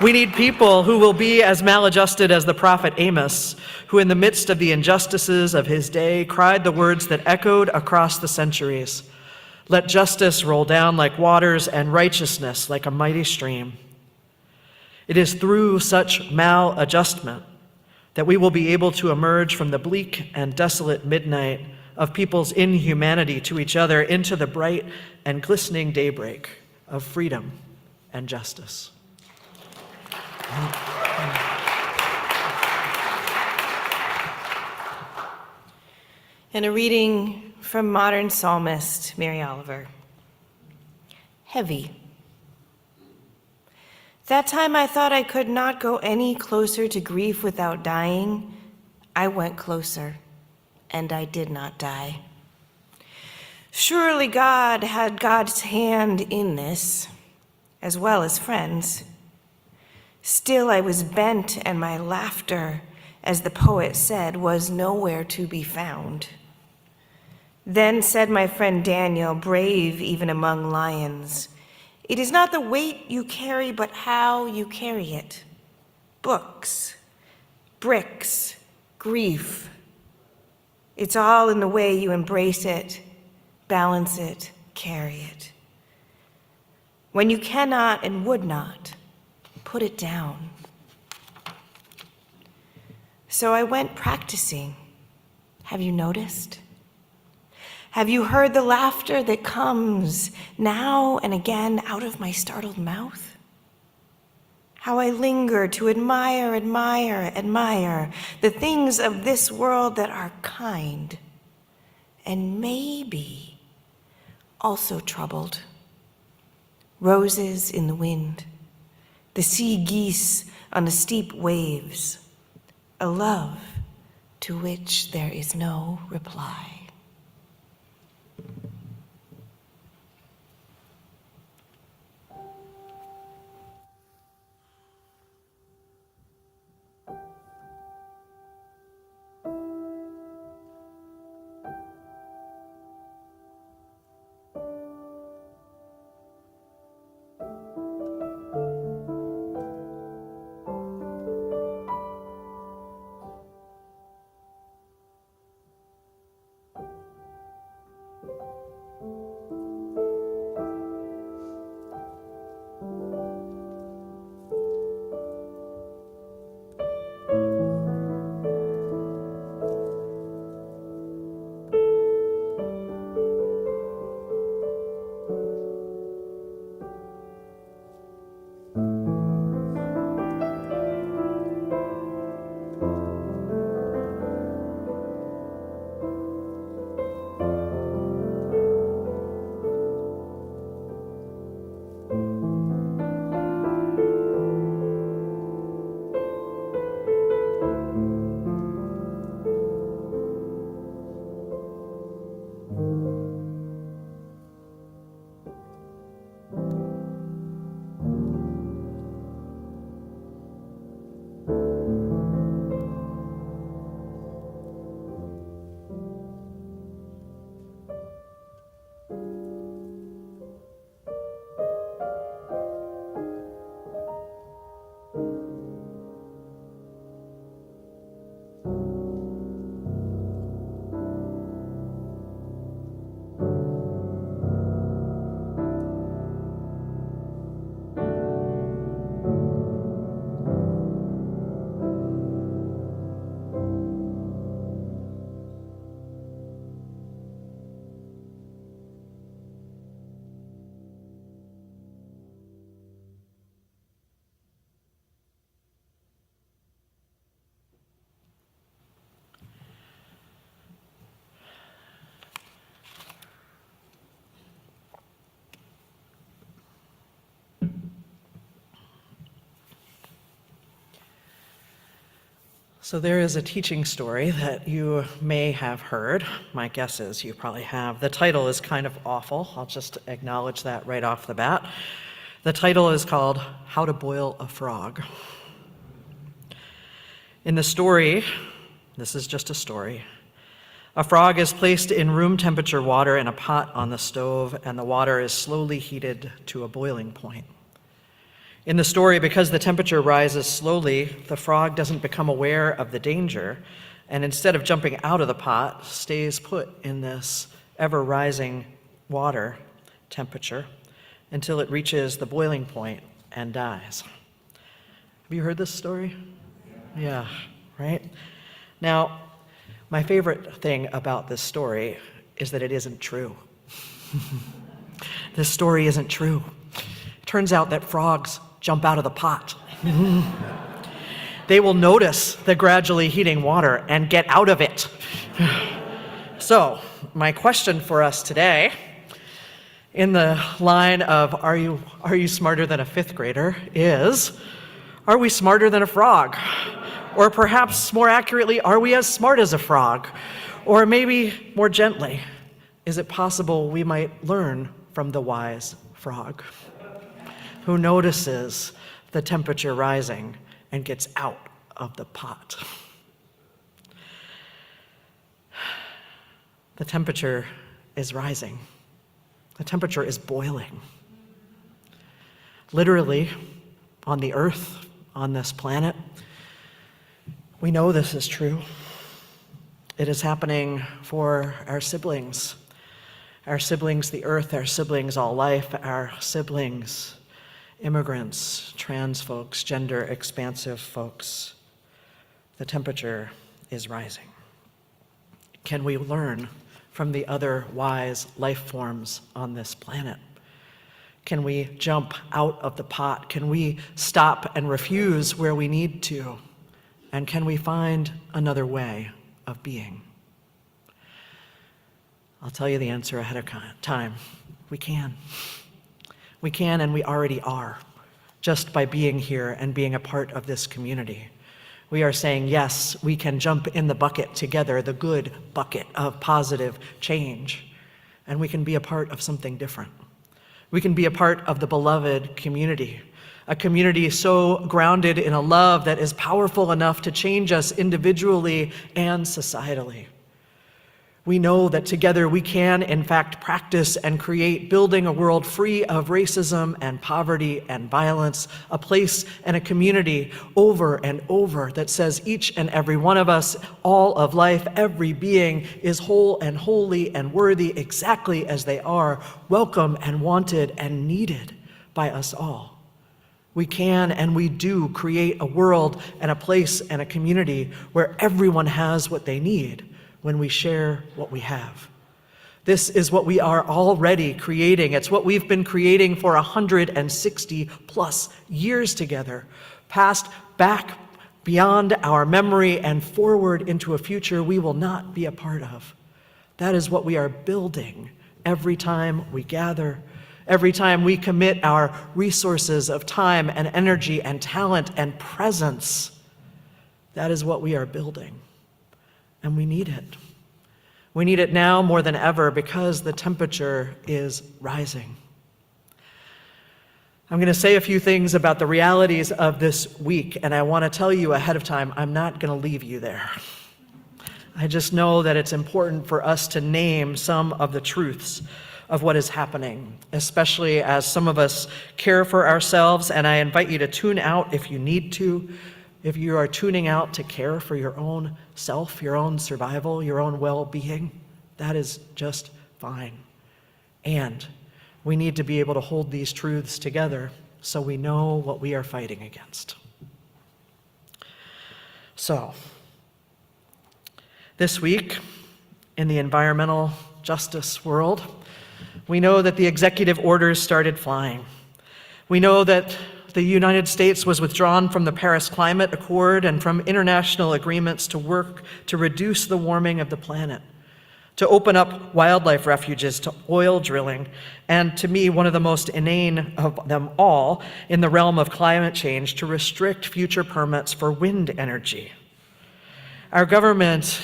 We need people who will be as maladjusted as the prophet Amos, who in the midst of the injustices of his day cried the words that echoed across the centuries. Let justice roll down like waters and righteousness like a mighty stream. It is through such maladjustment that we will be able to emerge from the bleak and desolate midnight of people's inhumanity to each other into the bright and glistening daybreak of freedom and justice. And a reading from modern psalmist Mary Oliver. Heavy. That time I thought I could not go any closer to grief without dying, I went closer, and I did not die. Surely God had God's hand in this, as well as friends. Still I was bent, and my laughter, as the poet said, was nowhere to be found. Then said my friend Daniel, brave even among lions, it is not the weight you carry, but how you carry it. Books, bricks, grief. It's all in the way you embrace it, balance it, carry it. When you cannot and would not, put it down. So I went practicing. Have you noticed? Have you heard the laughter that comes now and again out of my startled mouth? How I linger to admire the things of this world that are kind and maybe also troubled. Roses in the wind, the sea geese on the steep waves, a love to which there is no reply. So there is a teaching story that you may have heard. My guess is you probably have. The title is kind of awful. I'll just acknowledge that right off the bat. The title is called How to Boil a Frog. In the story, this is just a story, a frog is placed in room temperature water in a pot on the stove, and the water is slowly heated to a boiling point. In the story, because the temperature rises slowly, the frog doesn't become aware of the danger, and instead of jumping out of the pot, stays put in this ever-rising water temperature until it reaches the boiling point and dies. Have you heard this story? Yeah, right? Now, my favorite thing about this story is that it isn't true. This story isn't true. It turns out that frogs jump out of the pot. They will notice the gradually heating water and get out of it. So, my question for us today, in the line of are you smarter than a fifth grader, is, are we smarter than a frog? Or perhaps more accurately, are we as smart as a frog? Or maybe more gently, is it possible we might learn from the wise frog who notices the temperature rising and gets out of the pot? The temperature is rising. The temperature is boiling. Literally, on the earth, on this planet, we know this is true. It is happening for our siblings. Our siblings, the earth, our siblings, all life, our siblings, immigrants, trans folks, gender expansive folks. The temperature is rising. Can we learn from the other wise life forms on this planet? Can we jump out of the pot? Can we stop and refuse where we need to? And can we find another way of being? I'll tell you the answer ahead of time. We can. We can, and we already are, just by being here and being a part of this community. We are saying, yes, we can jump in the bucket together, the good bucket of positive change, and we can be a part of something different. We can be a part of the beloved community, a community so grounded in a love that is powerful enough to change us individually and societally. We know that together we can, in fact, practice and create building a world free of racism and poverty and violence, a place and a community over and over that says each and every one of us, all of life, every being is whole and holy and worthy exactly as they are, welcome and wanted and needed by us all. We can and we do create a world and a place and a community where everyone has what they need when we share what we have. This is what we are already creating. It's what we've been creating for 160 plus years together, past, back, beyond our memory and forward into a future we will not be a part of. That is what we are building every time we gather, every time we commit our resources of time and energy and talent and presence. That is what we are building. And we need it. We need it now more than ever because the temperature is rising. I'm going to say a few things about the realities of this week, and I want to tell you ahead of time, I'm not going to leave you there. I just know that it's important for us to name some of the truths of what is happening, especially as some of us care for ourselves, and I invite you to tune out if you need to. If you are tuning out to care for your own self, your own survival, your own well-being, that is just fine. And we need to be able to hold these truths together so we know what we are fighting against. So, this week, in the environmental justice world, we know that the executive orders started flying. We know that the United States was withdrawn from the Paris Climate Accord and from international agreements to work to reduce the warming of the planet, to open up wildlife refuges to oil drilling, and to me, one of the most inane of them all, in the realm of climate change, to restrict future permits for wind energy. Our government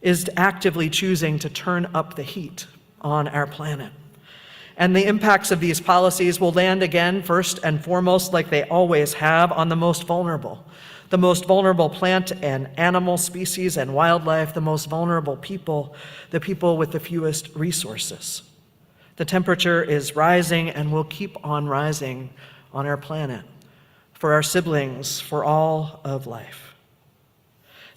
is actively choosing to turn up the heat on our planet. And the impacts of these policies will land again, first and foremost, like they always have, on the most vulnerable plant and animal species and wildlife, the most vulnerable people, the people with the fewest resources. The temperature is rising and will keep on rising on our planet, for our siblings, for all of life.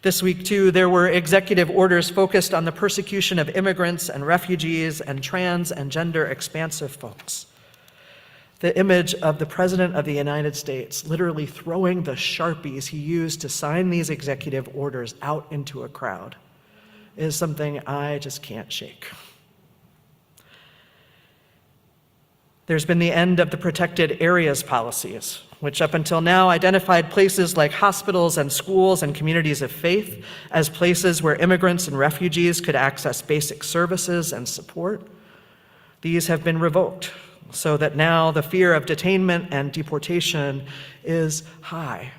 This week, too, there were executive orders focused on the persecution of immigrants and refugees and trans and gender expansive folks. The image of the President of the United States literally throwing the Sharpies he used to sign these executive orders out into a crowd is something I just can't shake. There's been the end of the protected areas policies, which up until now identified places like hospitals and schools and communities of faith as places where immigrants and refugees could access basic services and support. These have been revoked, so that now the fear of detainment and deportation is high,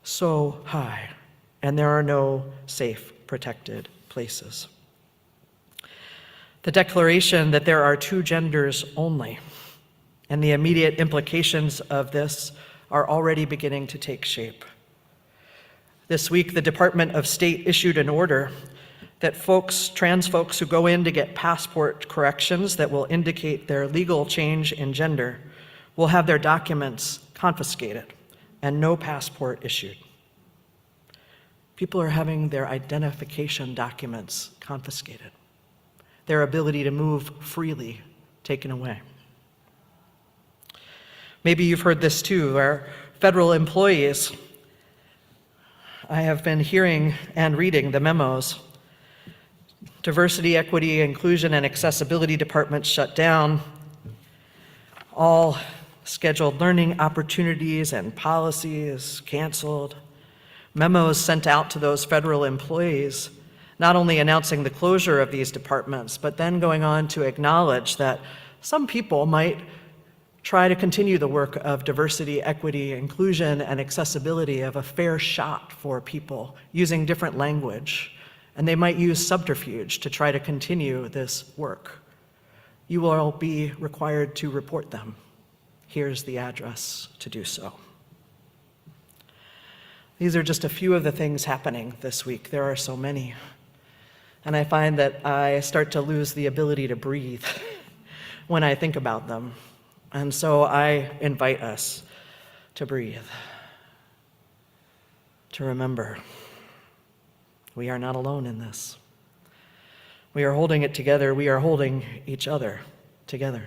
so high, and there are no safe, protected places. The declaration that there are two genders only, and the immediate implications of this are already beginning to take shape. This week, the Department of State issued an order that trans folks who go in to get passport corrections that will indicate their legal change in gender will have their documents confiscated and no passport issued. People are having their identification documents confiscated, their ability to move freely taken away. Maybe you've heard this too, where federal employees, I have been hearing and reading the memos. Diversity, equity, inclusion, and accessibility departments shut down. All scheduled learning opportunities and policies canceled. Memos sent out to those federal employees, not only announcing the closure of these departments, but then going on to acknowledge that some people might try to continue the work of diversity, equity, inclusion, and accessibility, of a fair shot for people using different language. And they might use subterfuge to try to continue this work. You will all be required to report them. Here's the address to do so. These are just a few of the things happening this week. There are so many. And I find that I start to lose the ability to breathe when I think about them. And so I invite us to breathe, to remember we are not alone in this. We are holding it together. We are holding each other together.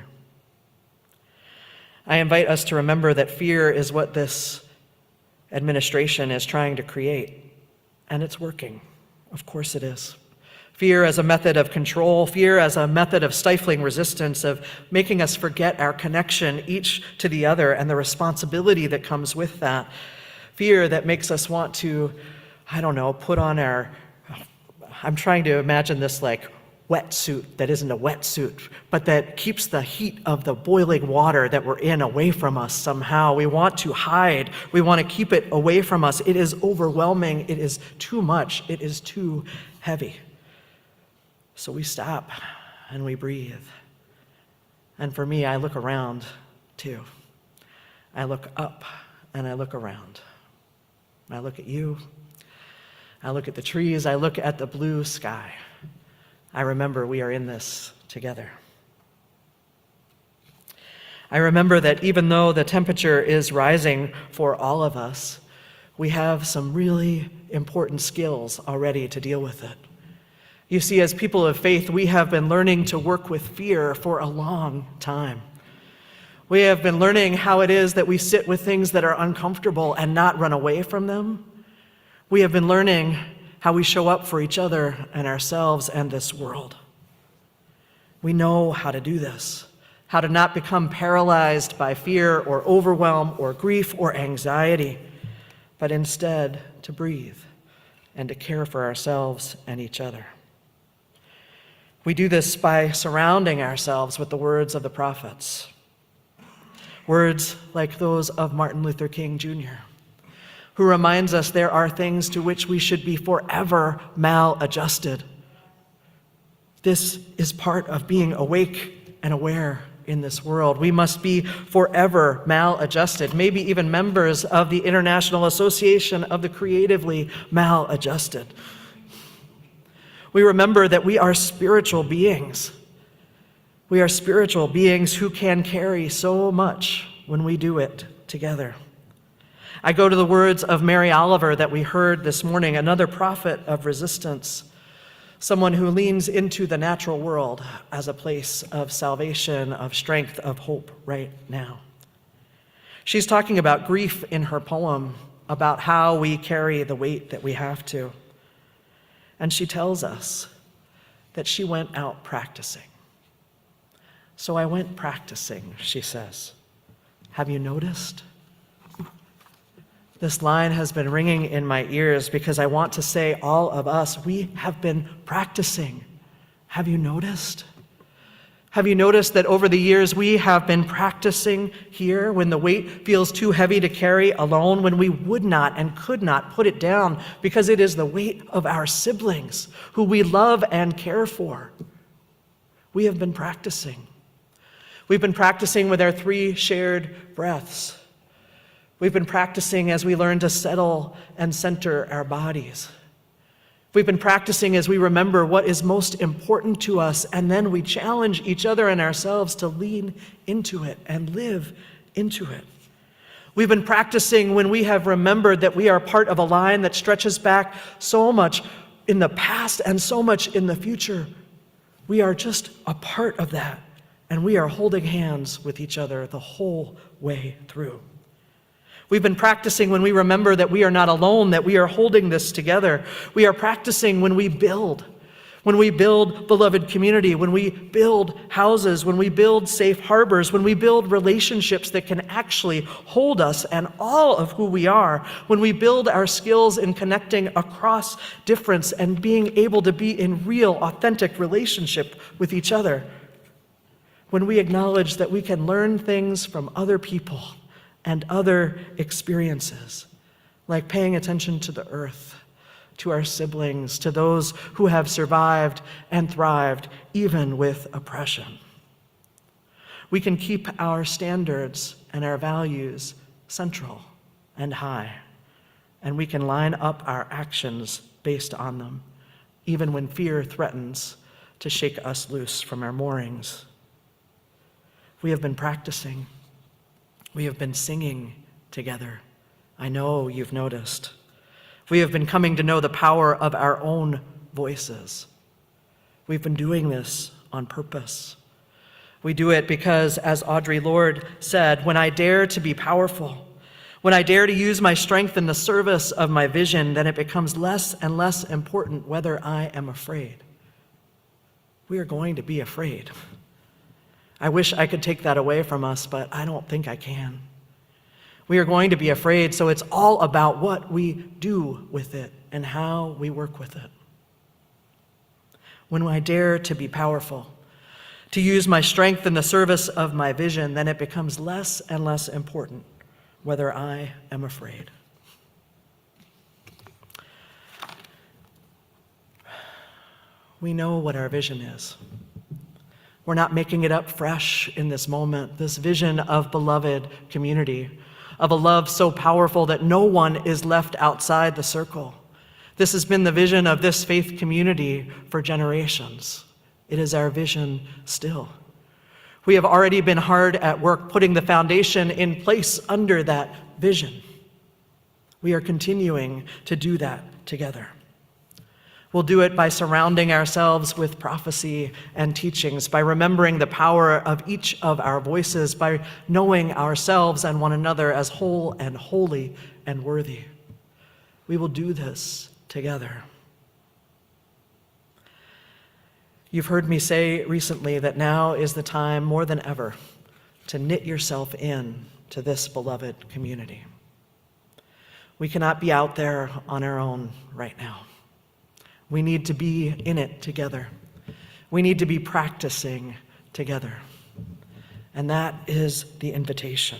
I invite us to remember that fear is what this administration is trying to create, and it's working. Of course it is. Fear as a method of control, fear as a method of stifling resistance, of making us forget our connection each to the other and the responsibility that comes with that. Fear that makes us want to, put on I'm trying to imagine this like wetsuit that isn't a wetsuit, but that keeps the heat of the boiling water that we're in away from us somehow. We want to hide. We want to keep it away from us. It is overwhelming. It is too much. It is too heavy. So we stop and we breathe. And for me, I look around too. I look up and I look around. I look at you. I look at the trees. I look at the blue sky. I remember we are in this together. I remember that even though the temperature is rising for all of us, we have some really important skills already to deal with it. You see, as people of faith, we have been learning to work with fear for a long time. We have been learning how it is that we sit with things that are uncomfortable and not run away from them. We have been learning how we show up for each other and ourselves and this world. We know how to do this, how to not become paralyzed by fear or overwhelm or grief or anxiety, but instead to breathe and to care for ourselves and each other. We do this by surrounding ourselves with the words of the prophets, words like those of Martin Luther King Jr., who reminds us there are things to which we should be forever maladjusted. This is part of being awake and aware in this world. We must be forever maladjusted, maybe even members of the International Association of the Creatively Maladjusted. We remember that we are spiritual beings. We are spiritual beings who can carry so much when we do it together. I go to the words of Mary Oliver that we heard this morning, another prophet of resistance, someone who leans into the natural world as a place of salvation, of strength, of hope right now. She's talking about grief in her poem, about how we carry the weight that we have to. And she tells us that she went out practicing. So I went practicing, she says. Have you noticed? This line has been ringing in my ears because I want to say, all of us, we have been practicing. Have you noticed? Have you noticed that over the years we have been practicing here when the weight feels too heavy to carry alone, when we would not and could not put it down because it is the weight of our siblings who we love and care for? We have been practicing. We've been practicing with our 3 shared breaths. We've been practicing as we learn to settle and center our bodies. We've been practicing as we remember what is most important to us, and then we challenge each other and ourselves to lean into it and live into it. We've been practicing when we have remembered that we are part of a line that stretches back so much in the past and so much in the future. We are just a part of that, and we are holding hands with each other the whole way through. We've been practicing when we remember that we are not alone, that we are holding this together. We are practicing when we build beloved community, when we build houses, when we build safe harbors, when we build relationships that can actually hold us and all of who we are, when we build our skills in connecting across difference and being able to be in real, authentic relationship with each other, when we acknowledge that we can learn things from other people and other experiences, like paying attention to the earth, to our siblings, to those who have survived and thrived, even with oppression. We can keep our standards and our values central and high, and we can line up our actions based on them, even when fear threatens to shake us loose from our moorings. We have been practicing. We have been singing together. I know you've noticed. We have been coming to know the power of our own voices. We've been doing this on purpose. We do it because, as Audre Lorde said, when I dare to be powerful, when I dare to use my strength in the service of my vision, then it becomes less and less important whether I am afraid. We are going to be afraid. I wish I could take that away from us, but I don't think I can. We are going to be afraid, so it's all about what we do with it and how we work with it. When I dare to be powerful, to use my strength in the service of my vision, then it becomes less and less important whether I am afraid. We know what our vision is. We're not making it up fresh in this moment, this vision of beloved community, of a love so powerful that no one is left outside the circle. This has been the vision of this faith community for generations. It is our vision still. We have already been hard at work putting the foundation in place under that vision. We are continuing to do that together. We'll do it by surrounding ourselves with prophecy and teachings, by remembering the power of each of our voices, by knowing ourselves and one another as whole and holy and worthy. We will do this together. You've heard me say recently that now is the time more than ever to knit yourself in to this beloved community. We cannot be out there on our own right now. We need to be in it together. We need to be practicing together. And that is the invitation.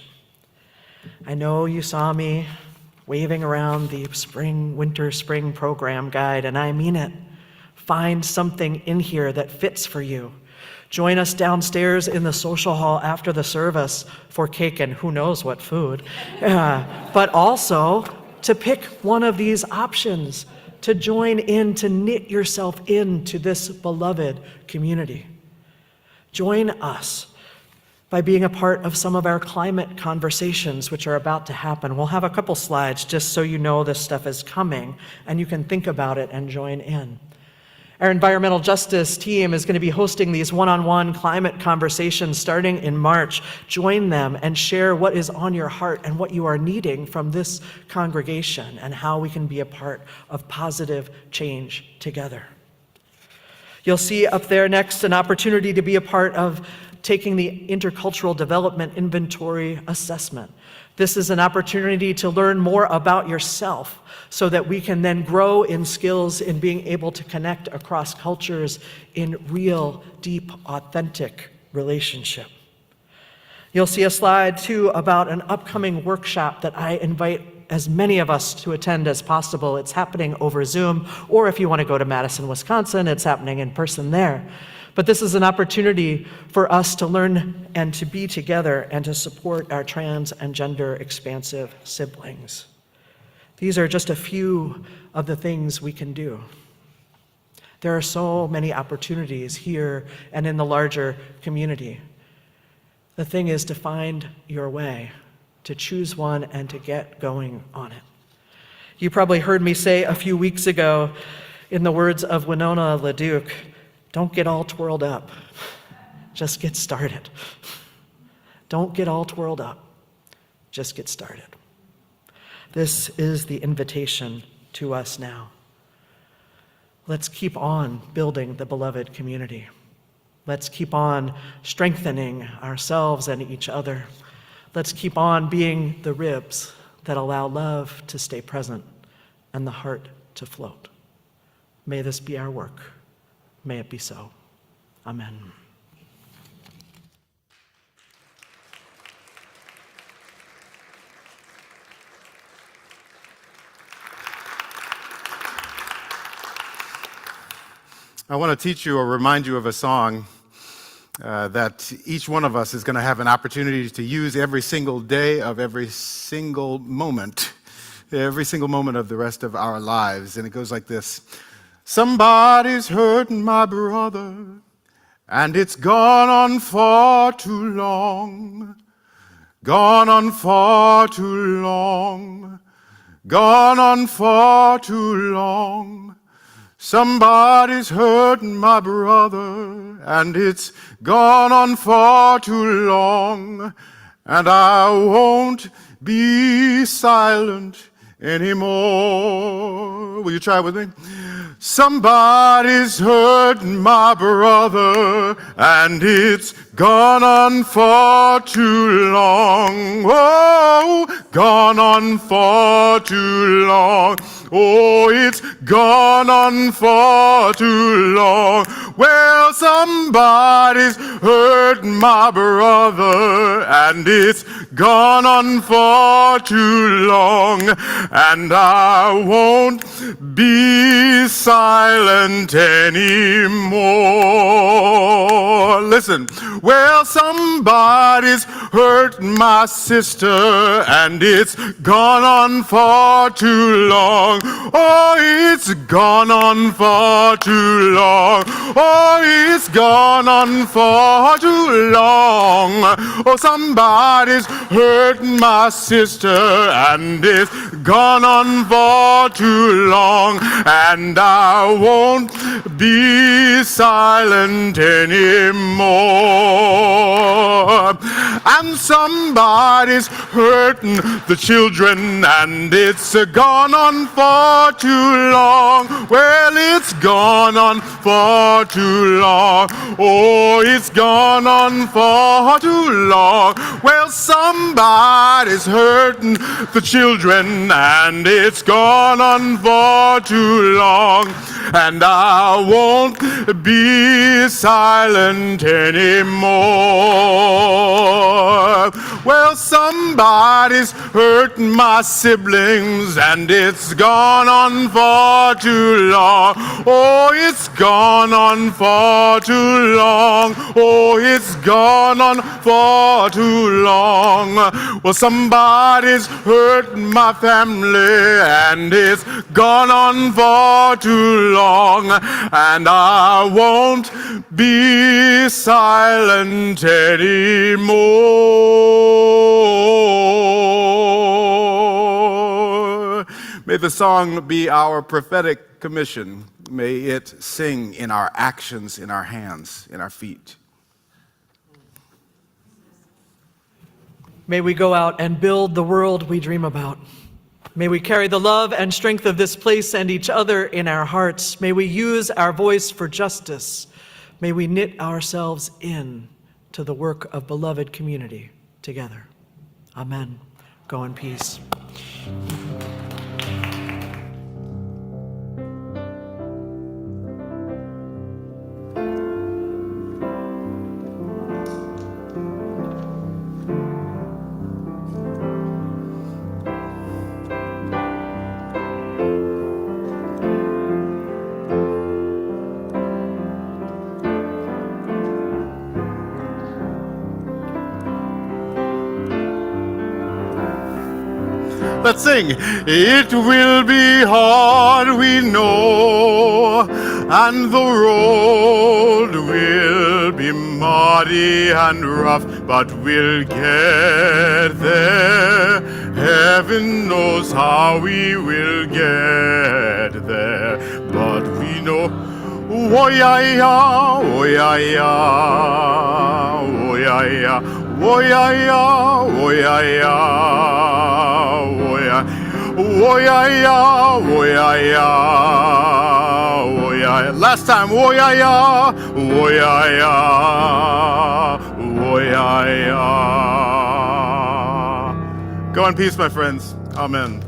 I know you saw me waving around the winter-spring program guide, and I mean it. Find something in here that fits for you. Join us downstairs in the social hall after the service for cake and who knows what food. But also to pick one of these options, to join in, to knit yourself into this beloved community. Join us by being a part of some of our climate conversations, which are about to happen. We'll have a couple slides just so you know this stuff is coming and you can think about it and join in. Our environmental justice team is going to be hosting these one-on-one climate conversations starting in March. Join them and share what is on your heart and what you are needing from this congregation and how we can be a part of positive change together. You'll see up there next an opportunity to be a part of taking the intercultural development inventory assessment. This is an opportunity to learn more about yourself so that we can then grow in skills in being able to connect across cultures in real, deep, authentic relationship. You'll see a slide too about an upcoming workshop that I invite as many of us to attend as possible. It's happening over Zoom, or if you want to go to Madison, Wisconsin, it's happening in person there. But this is an opportunity for us to learn and to be together and to support our trans and gender expansive siblings. These are just a few of the things we can do. There are so many opportunities here and in the larger community. The thing is to find your way, to choose one and to get going on it. You probably heard me say a few weeks ago, in the words of Winona LaDuke, don't get all twirled up, just get started. Don't get all twirled up, just get started. This is the invitation to us now. Let's keep on building the beloved community. Let's keep on strengthening ourselves and each other. Let's keep on being the ribs that allow love to stay present and the heart to float. May this be our work. May it be so. Amen. I want to teach you or remind you of a song that each one of us is going to have an opportunity to use every single day of every single moment of the rest of our lives. And it goes like this. Somebody's hurting my brother, and it's gone on far too long. Gone on far too long. Gone on far too long. Somebody's hurting my brother, and it's gone on far too long. And I won't be silent anymore. Will you try with me? Somebody's hurting my brother, and it's gone on far too long. Oh, gone on far too long. Oh, it's gone on far too long. Well, somebody's hurting my brother, and it's gone on far too long. And I won't be silent anymore. Listen, well, somebody's hurting my sister, and it's gone on far too long. Oh, it's gone on far too long. Oh, it's gone on far too long. Oh, somebody's hurting my sister, and it's gone on far too long. And I won't be silent anymore. And somebody's hurting the children, and it's gone on far too long. Well, it's gone on far too long. Oh, it's gone on far too long. Well, somebody's hurting the children, and it's gone on far too long. And I won't be silent anymore. Well, somebody's hurting my siblings, and it's gone on far too long. Oh, it's gone on far too long. Oh, it's gone on far too long. Well, somebody's hurting my family, and it's gone on far too long, and I won't be silent anymore. May the song be our prophetic commission. May it sing in our actions, in our hands, in our feet. May we go out and build the world we dream about. May we carry the love and strength of this place and each other in our hearts. May we use our voice for justice. May we knit ourselves in to the work of beloved community together. Amen. Go in peace. Let's sing. It will be hard, we know, and the road will be muddy and rough, but we'll get there. Heaven knows how we will get there, but we know, oh yeah, yeah, oh yeah, yeah, oh yeah, yeah, oh yeah, yeah, oh yeah, yeah, oh yeah, oh yeah, yeah, oh yeah, yeah, oh yeah. Last time, oh yeah, yeah, oh yeah, yeah, oh yeah, yeah. Go in peace, my friends. Amen.